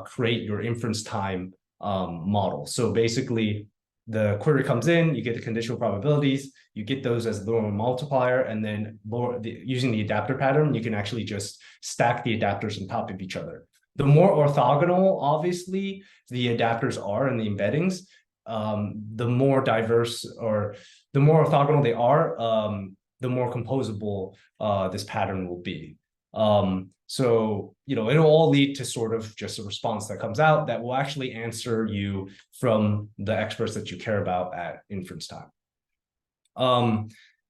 create your inference time model. So basically, the query comes in, you get the conditional probabilities, you get those as the lower multiplier, and then using the adapter pattern, you can actually just stack the adapters on top of each other. The more orthogonal, obviously, the adapters are in the embeddings, the more diverse or the more orthogonal they are, the more composable this pattern will be. So, it'll all lead to sort of just a response that comes out that will actually answer you from the experts that you care about at inference time.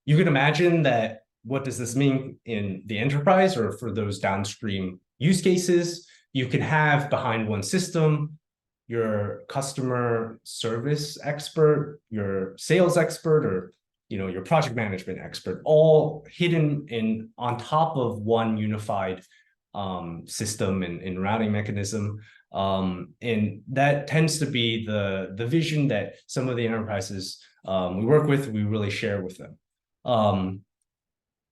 You can imagine that what does this mean in the enterprise or for those downstream use cases? You can have behind one system your customer service expert, your sales expert, or your project management expert, all hidden on top of one unified system and routing mechanism. And that tends to be the vision that some of the enterprises we work with, we really share with them.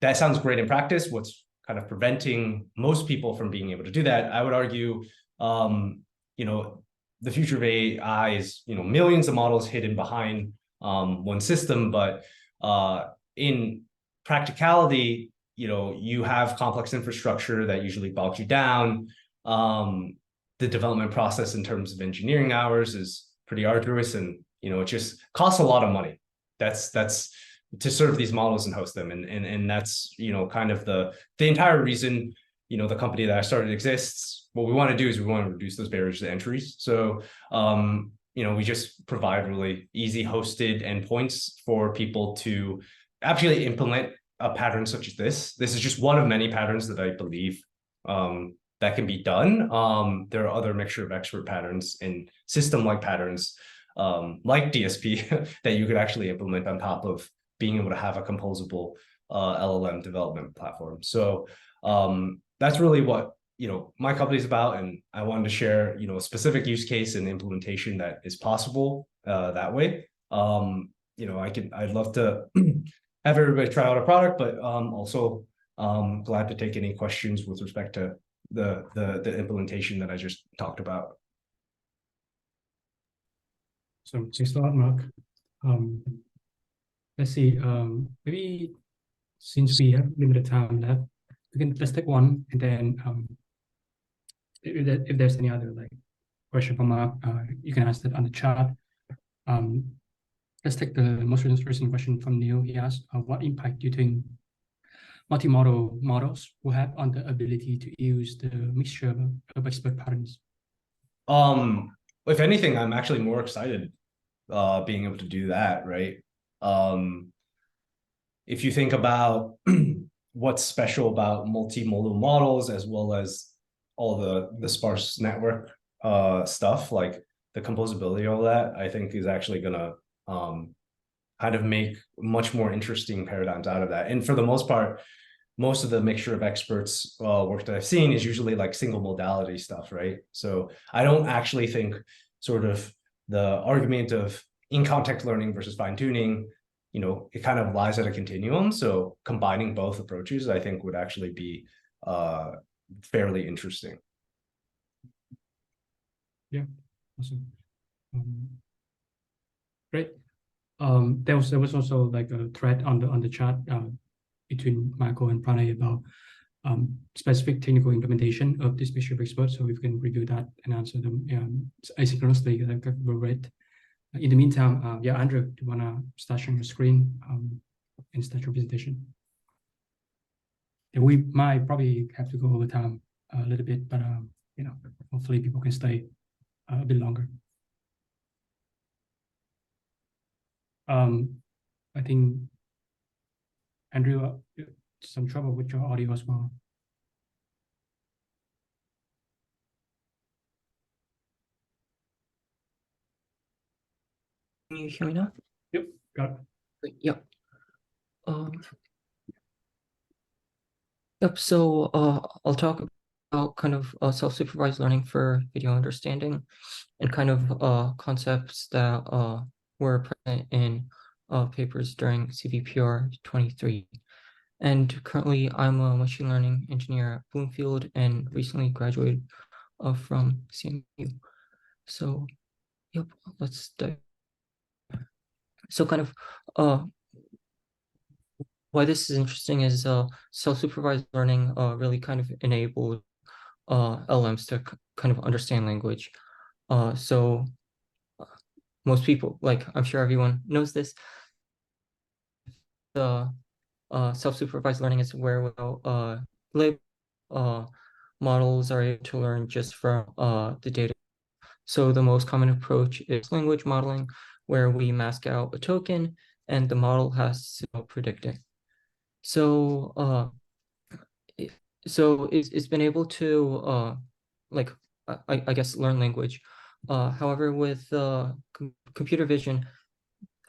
That sounds great in practice. What's kind of preventing most people from being able to do that, I would argue, the future of AI is, millions of models hidden behind one system, but in practicality, you have complex infrastructure that usually bogs you down. The development process in terms of engineering hours is pretty arduous, and it just costs a lot of money. That's to serve these models and host them, and that's kind of the entire reason the company that I started exists. What we want to do is we want to reduce those barriers to entries. So we just provide really easy hosted endpoints for people to actually implement a pattern such as this. This is just one of many patterns that I believe that can be done. There are other mixture of expert patterns and system-like patterns like DSP that you could actually implement on top of being able to have a composable LLM development platform. So that's really what my company's about, and I wanted to share a specific use case and implementation that is possible that way. I'd love to have everybody try out a product, but also glad to take any questions with respect to the implementation that I just talked about. So thanks a lot, Mark. Let's see. Maybe since we have limited time left, let's take one, and then if there's any other question from Mark, you can ask that on the chat. Let's take the most recent question from Neil. He asked, what impact do you think multimodal models will have on the ability to use the mixture of expert patterns? If anything, I'm actually more excited being able to do that, right? If you think about what's special about multimodal models, as well as all the sparse network stuff, like the composability of all that, I think is actually gonna kind of make much more interesting paradigms out of that. And for the most part, most of the mixture of experts work that I've seen is usually like single modality stuff, right? So I don't actually think sort of the argument of in-context learning versus fine-tuning, it kind of lies at a continuum. So combining both approaches, I think, would actually be fairly interesting. Yeah, awesome. Great. There was also like a thread on the chat between Michael and Pranay about specific technical implementation of this mixture of experts. So we can review that and answer them asynchronously, like we read. In the meantime, yeah, Andrew, do you want to start sharing your screen and start your presentation? And we might probably have to go over time a little bit, but hopefully people can stay a bit longer. I think Andrew, some trouble with your audio as well. Can you hear me now? Yep. Got it. Yep. Yep. So I'll talk about kind of self-supervised learning for video understanding and kind of concepts that were present in papers during CVPR 23. And currently I'm a machine learning engineer at Bloomfield and recently graduated from CMU. So, yep, let's dive. So kind of why this is interesting is self-supervised learning really kind of enabled LLMs to kind of understand language. So most people, like I'm sure everyone knows this, the self-supervised learning is where models are able to learn just from the data. So the most common approach is language modeling, where we mask out a token and the model has to predict it. So it's been able to like I guess learn language. However, with computer vision,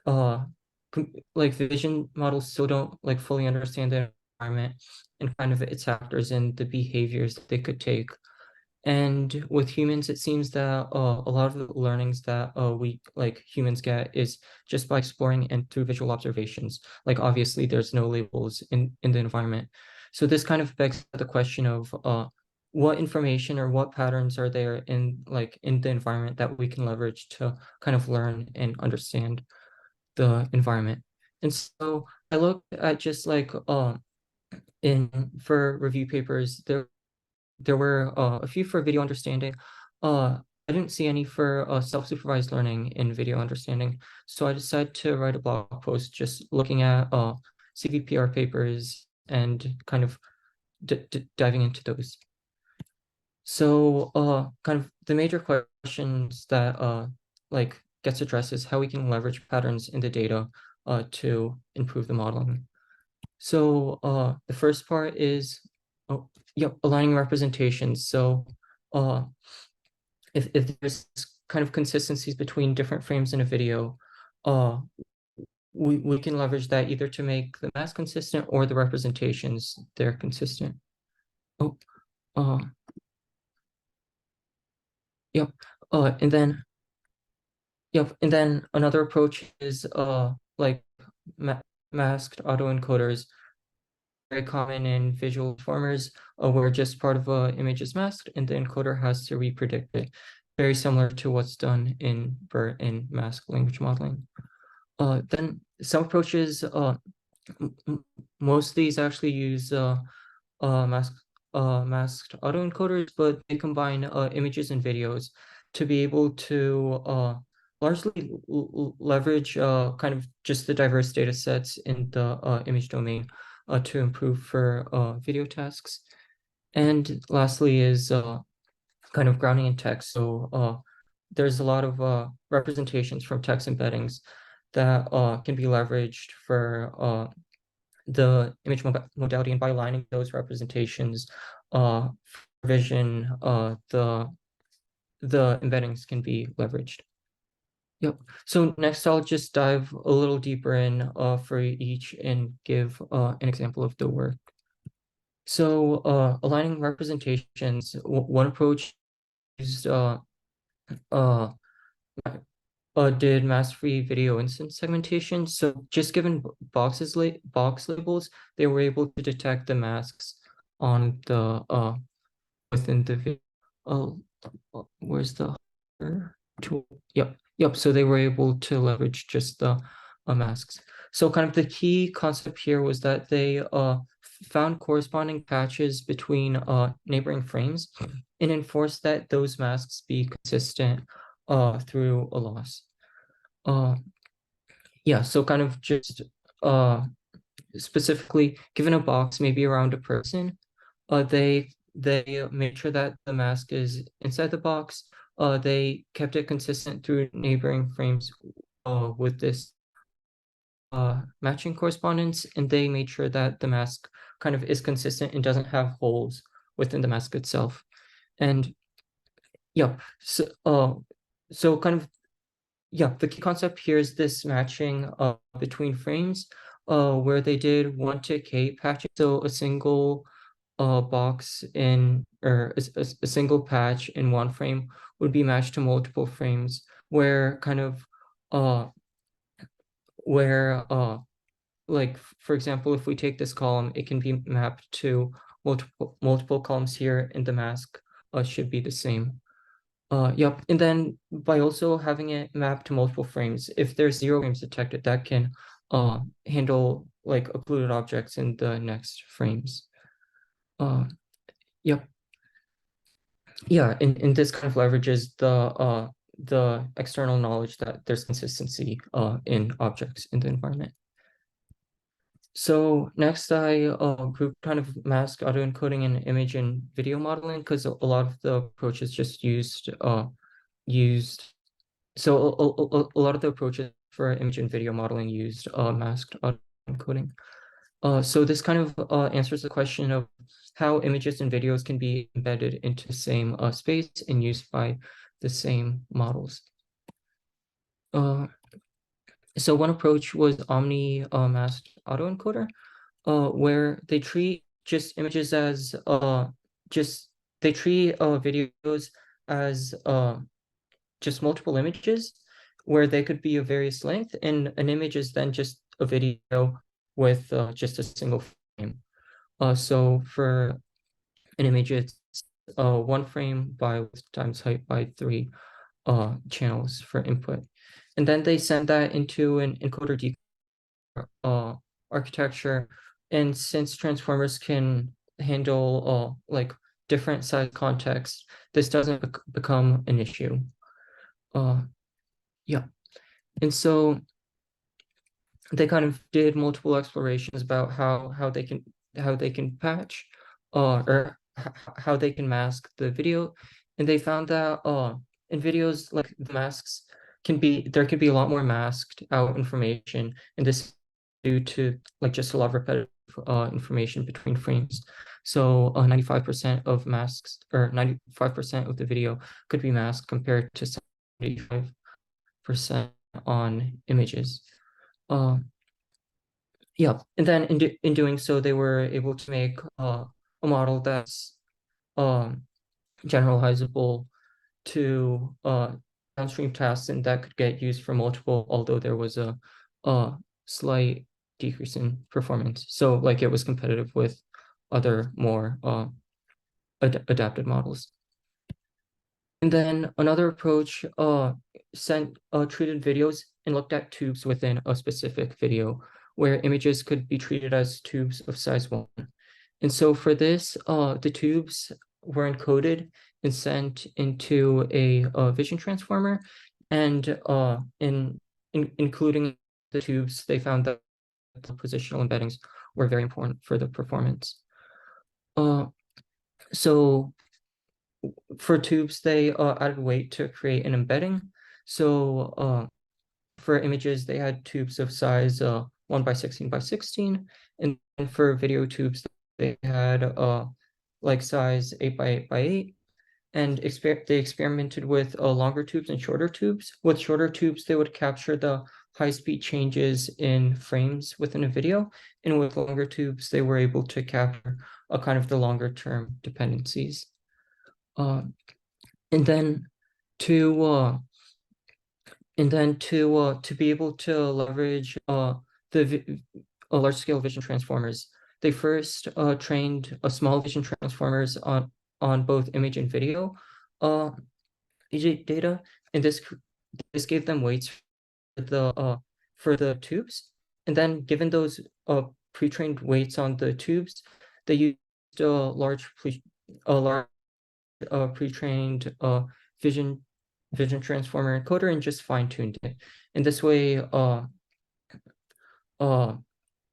like the vision models still don't like fully understand the environment and kind of its factors and the behaviors that they could take. And with humans, it seems that a lot of the learnings that we like humans get is just by exploring and through visual observations. Like obviously there's no labels in the environment. So this kind of begs the question of what information or what patterns are there in the environment that we can leverage to kind of learn and understand the environment. And so I looked at just like for review papers, there were a few for video understanding. I didn't see any for self-supervised learning in video understanding. So I decided to write a blog post just looking at CVPR papers and kind of diving into those. So kind of the major questions that like gets addressed is how we can leverage patterns in the data to improve the modeling. So the first part is aligning representations. So if there's kind of consistencies between different frames in a video, we can leverage that either to make the mask consistent or the representations they're consistent. And then another approach is like masked autoencoders, very common in visual formers, where just part of an image is masked and the encoder has to repredict it. Very similar to what's done in BERT and masked language modeling. Then some approaches, most of these actually use masked autoencoders, but they combine images and videos to be able to largely leverage kind of just the diverse data sets in the image domain to improve for video tasks. And lastly is kind of grounding in text. So there's a lot of representations from text embeddings that can be leveraged for the image modality, and by aligning those representations, vision, the embeddings can be leveraged. Yep. So next, I'll just dive a little deeper in for each and give an example of the work. So aligning representations, one approach used did mask-free video instance segmentation. So just given box labels, they were able to detect the masks on the within the video. Where's the tool? Yep. So they were able to leverage just the masks. So kind of the key concept here was that they found corresponding patches between neighboring frames and enforced that those masks be consistent through a loss. So kind of just specifically given a box maybe around a person, they made sure that the mask is inside the box. They kept it consistent through neighboring frames with this matching correspondence, and they made sure that the mask kind of is consistent and doesn't have holes within the mask itself. And so kind of yeah, the key concept here is this matching between frames where they did 1 to k patching. So a single box in, or a single patch in one frame would be matched to multiple frames where kind of like, for example, if we take this column, it can be mapped to multiple columns here, and the mask should be the same. Yep, and then by also having it mapped to multiple frames, if there's 0 frames detected, that can handle like occluded objects in the next frames. Yep. Yeah, and this kind of leverages the external knowledge that there's consistency in objects in the environment. So next, I group kind of mask autoencoding and image and video modeling, because a lot of the approaches just used so a lot of the approaches for image and video modeling used masked autoencoding. So this kind of answers the question of how images and videos can be embedded into the same space and used by the same models. So one approach was Omni masked autoencoder, where they treat just images as they treat videos as just multiple images where they could be of various length, and an image is then just a video with just a single frame. So for an image, it's 1 frame by width times height by 3 channels for input. And then they send that into an encoder decoder architecture. And since transformers can handle like different size contexts, this doesn't become an issue. Yeah. And so they kind of did multiple explorations about how they can patch or how they can mask the video, and they found that in videos, like the masks there can be a lot more masked out information, and this due to like just a lot of repetitive information between frames. So 95% of masks, or 95% of the video could be masked compared to 75% on images. Yeah, and then in doing so, they were able to make a model that's generalizable to downstream tasks, and that could get used for multiple, although there was a slight decrease in performance. So like it was competitive with other more adapted models. And then another approach treated videos and looked at tubes within a specific video, where images could be treated as tubes of size 1. And so for this, the tubes were encoded and sent into a vision transformer, and including the tubes, they found that the positional embeddings were very important for the performance. So for tubes, they added weight to create an embedding. So for images, they had tubes of size 1 by 16 by 16, and for video tubes, they had like size 8 by 8 by 8. And they experimented with longer tubes and shorter tubes. With shorter tubes, they would capture the high-speed changes in frames within a video, and with longer tubes, they were able to capture a kind of the longer-term dependencies. And then to be able to leverage the large-scale vision transformers, they first trained small vision transformers on both image and video data, and this gave them weights for the tubes. And then given those pre-trained weights on the tubes, they used a large pre-trained vision transformer encoder and just fine-tuned it. And this way, yeah,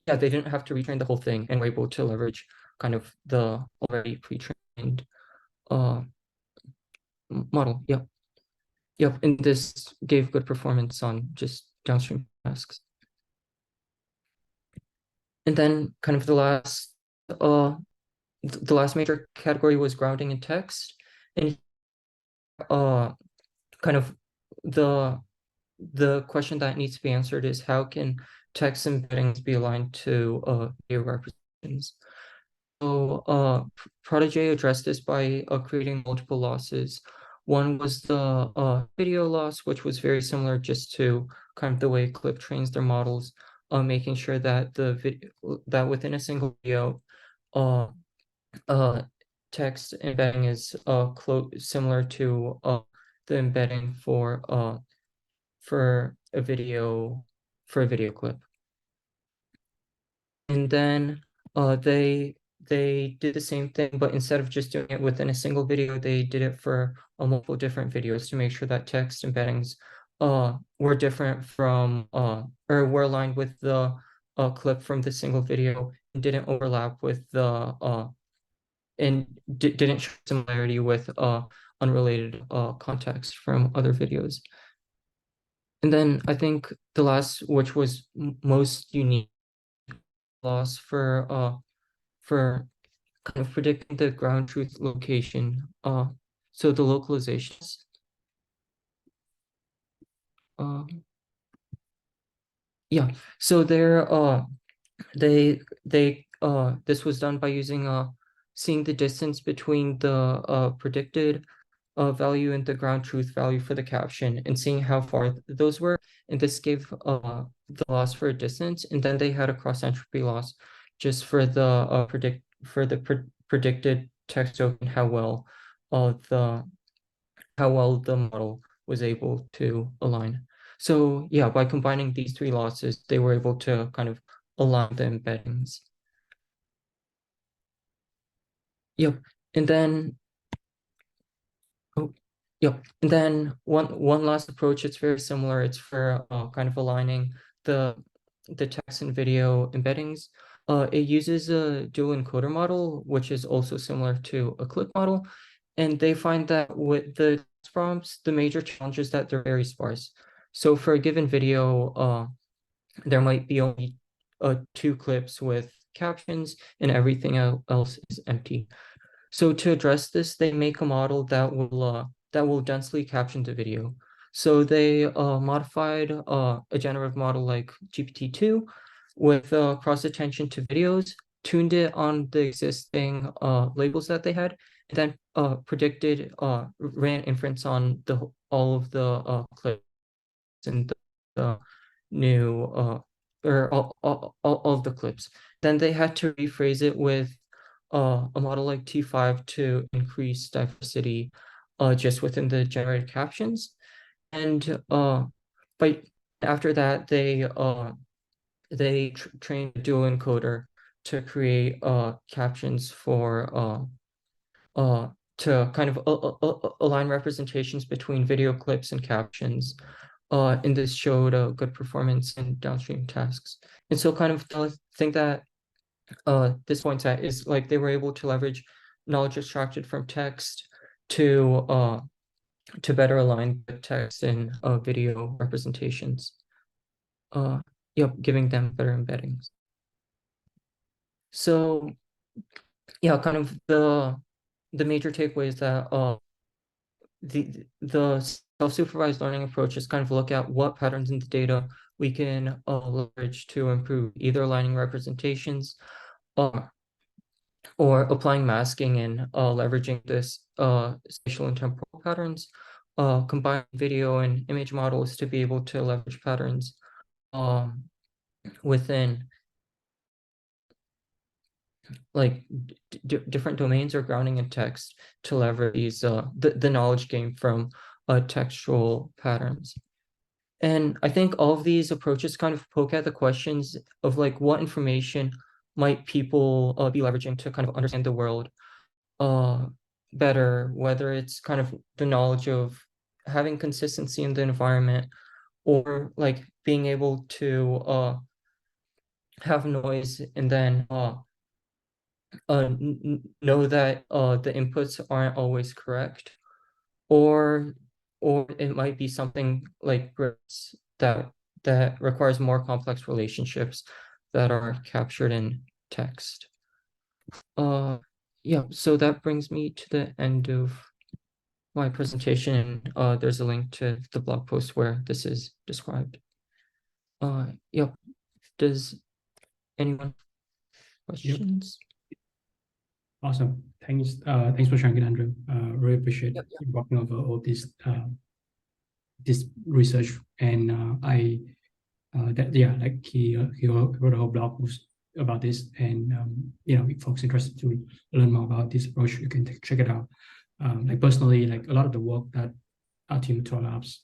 they didn't have to retrain the whole thing, and were able to leverage kind of the already pre-trained model. Yep, and this gave good performance on just downstream tasks. And then kind of the last major category was grounding in text, and kind of the the question that needs to be answered is how can text embeddings be aligned to video representations? So Protege addressed this by creating multiple losses. One was the video loss, which was very similar just to kind of the way Clip trains their models, making sure that that within a single video, text embedding is similar to the embedding for a video clip. And then they did the same thing, but instead of just doing it within a single video, they did it for multiple different videos to make sure that text embeddings were different from or were aligned with the clip from the single video and didn't overlap with the and didn't show similarity with unrelated context from other videos. And then I think the last, which was most unique, loss for kind of predicting the ground truth location. So the localizations. Yeah, so this was done by using seeing the distance between the predicted value and the ground truth value for the caption and seeing how far those were. And this gave the loss for a distance, and then they had a cross entropy loss just for the predicted text token, how well the model was able to align. So yeah, by combining these three losses, they were able to kind of align the embeddings. Yep, and then one last approach. It's very similar. It's for kind of aligning the text and video embeddings. It uses a dual encoder model, which is also similar to a clip model. And they find that with the prompts, the major challenge is that they're very sparse. So for a given video, there might be only 2 clips with captions and everything else is empty. So to address this, they make a model that will densely caption the video. So they modified a generative model like GPT-2 with cross attention to videos, tuned it on the existing labels that they had, and then predicted, ran inference on all of the clips and the new or all of the clips. Then they had to rephrase it with a model like T5 to increase diversity just within the generated captions. And but after that, they trained a dual encoder to create captions for to kind of align representations between video clips and captions. And this showed a good performance in downstream tasks. And so kind of the thing that this points at is like they were able to leverage knowledge extracted from text to better align the text and video representations. Yep, giving them better embeddings. So yeah, kind of the major takeaway is that the self-supervised learning approach is kind of look at what patterns in the data we can leverage to improve either aligning representations or applying masking and leveraging this spatial and temporal patterns, combine video and image models to be able to leverage patterns within like different domains or grounding in text to leverage these the knowledge gained from textual patterns. And I think all of these approaches kind of poke at the questions of like what information might people be leveraging to kind of understand the world better, whether it's kind of the knowledge of having consistency in the environment or like being able to have noise and then know that the inputs aren't always correct, or it might be something like grids that requires more complex relationships that are captured in text. Yeah, so that brings me to the end of my presentation. There's a link to the blog post where this is described. Yep. Does anyone questions? Awesome. Thanks. Thanks for sharing it, Andrew. Really appreciate Yep. you walking over all this research, and like he wrote a whole blog post about this, and if folks interested to learn more about this approach, you can check it out. Like personally, like a lot of the work that our team at Labs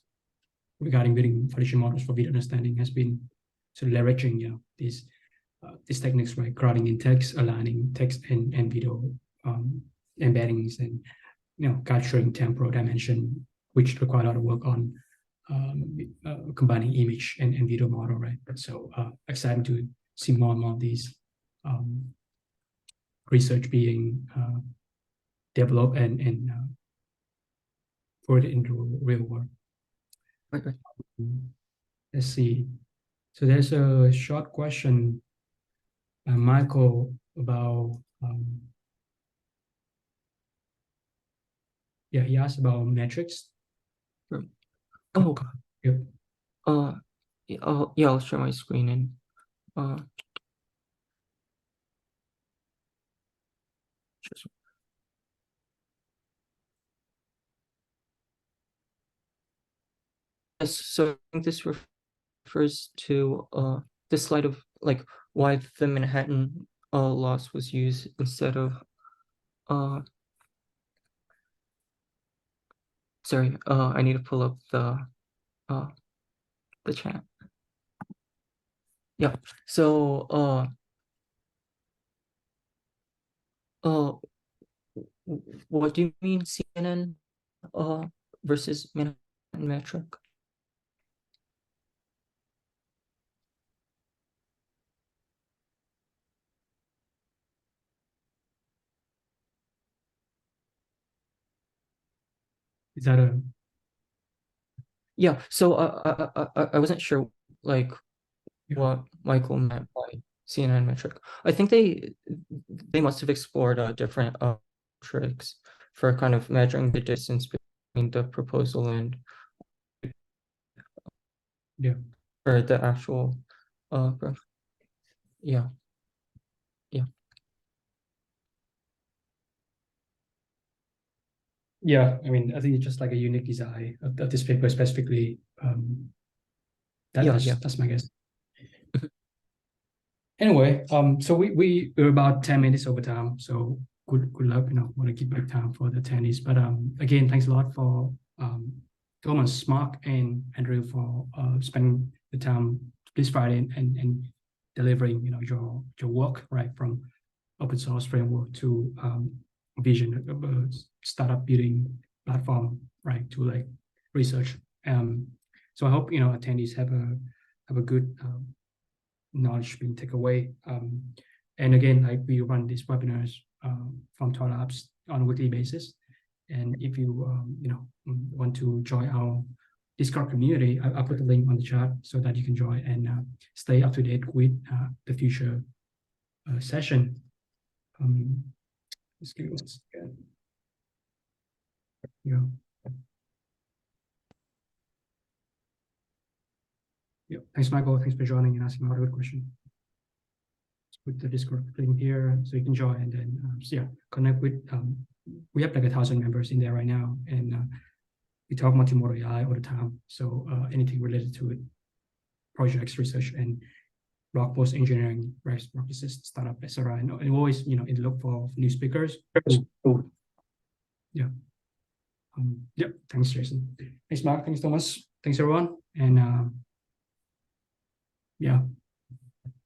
regarding building foundation models for video understanding has been sort of leveraging these techniques, right? Crowding in text, aligning text and video embeddings, and capturing temporal dimension, which require a lot of work on combining image and video model, right? So exciting to see more and more of these research being developed and put it into real world. Right. Let's see. So there's a short question, Michael, about he asked about metrics. Oh. Yep. Yeah, I'll share my screen and yes, so I think this refers to this slide of like why the Manhattan loss was used instead of sorry, I need to pull up the chat. Yeah, so what do you mean CNN versus Manhattan metric? Is that a Yeah, so I wasn't sure like what Michael meant by CNN metric. I think they must have explored different tricks for kind of measuring the distance between the proposal and or the actual yeah. Yeah, I mean, I think it's just like a unique design of this paper specifically. That's my guess. Anyway, so we're about 10 minutes over time, so good luck. Want to keep back time for the attendees. But again, thanks a lot for Thomas, Mark, and Andrew for spending the time this Friday and delivering your work, right, from open source framework to vision of a startup building platform, right, to like research. So I hope attendees have a good knowledge being taken away. And again, like we run these webinars from Labs on a weekly basis. And if you want to join our Discord community, I'll put the link on the chat so that you can join and stay up to date with the future session. Just give me 1 second. Yeah. Thanks, Michael. Thanks for joining and asking a lot of good questions. Let's put the Discord link here so you can join, and then connect with. We have like 1,000 members in there right now, and we talk multimodal AI all the time. So anything related to it, projects, research, and blog post engineering, best practices, startup, etc. And always, in look for new speakers. Yeah. Thanks, Jason. Thanks, Mark. Thanks, Thomas. Thanks, everyone. And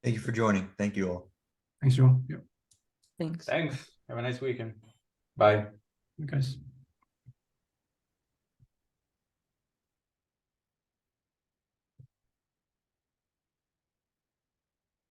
Thank you for joining. Thank you all. Thanks, everyone. Yeah. Thanks. Have a nice weekend. Bye. You guys.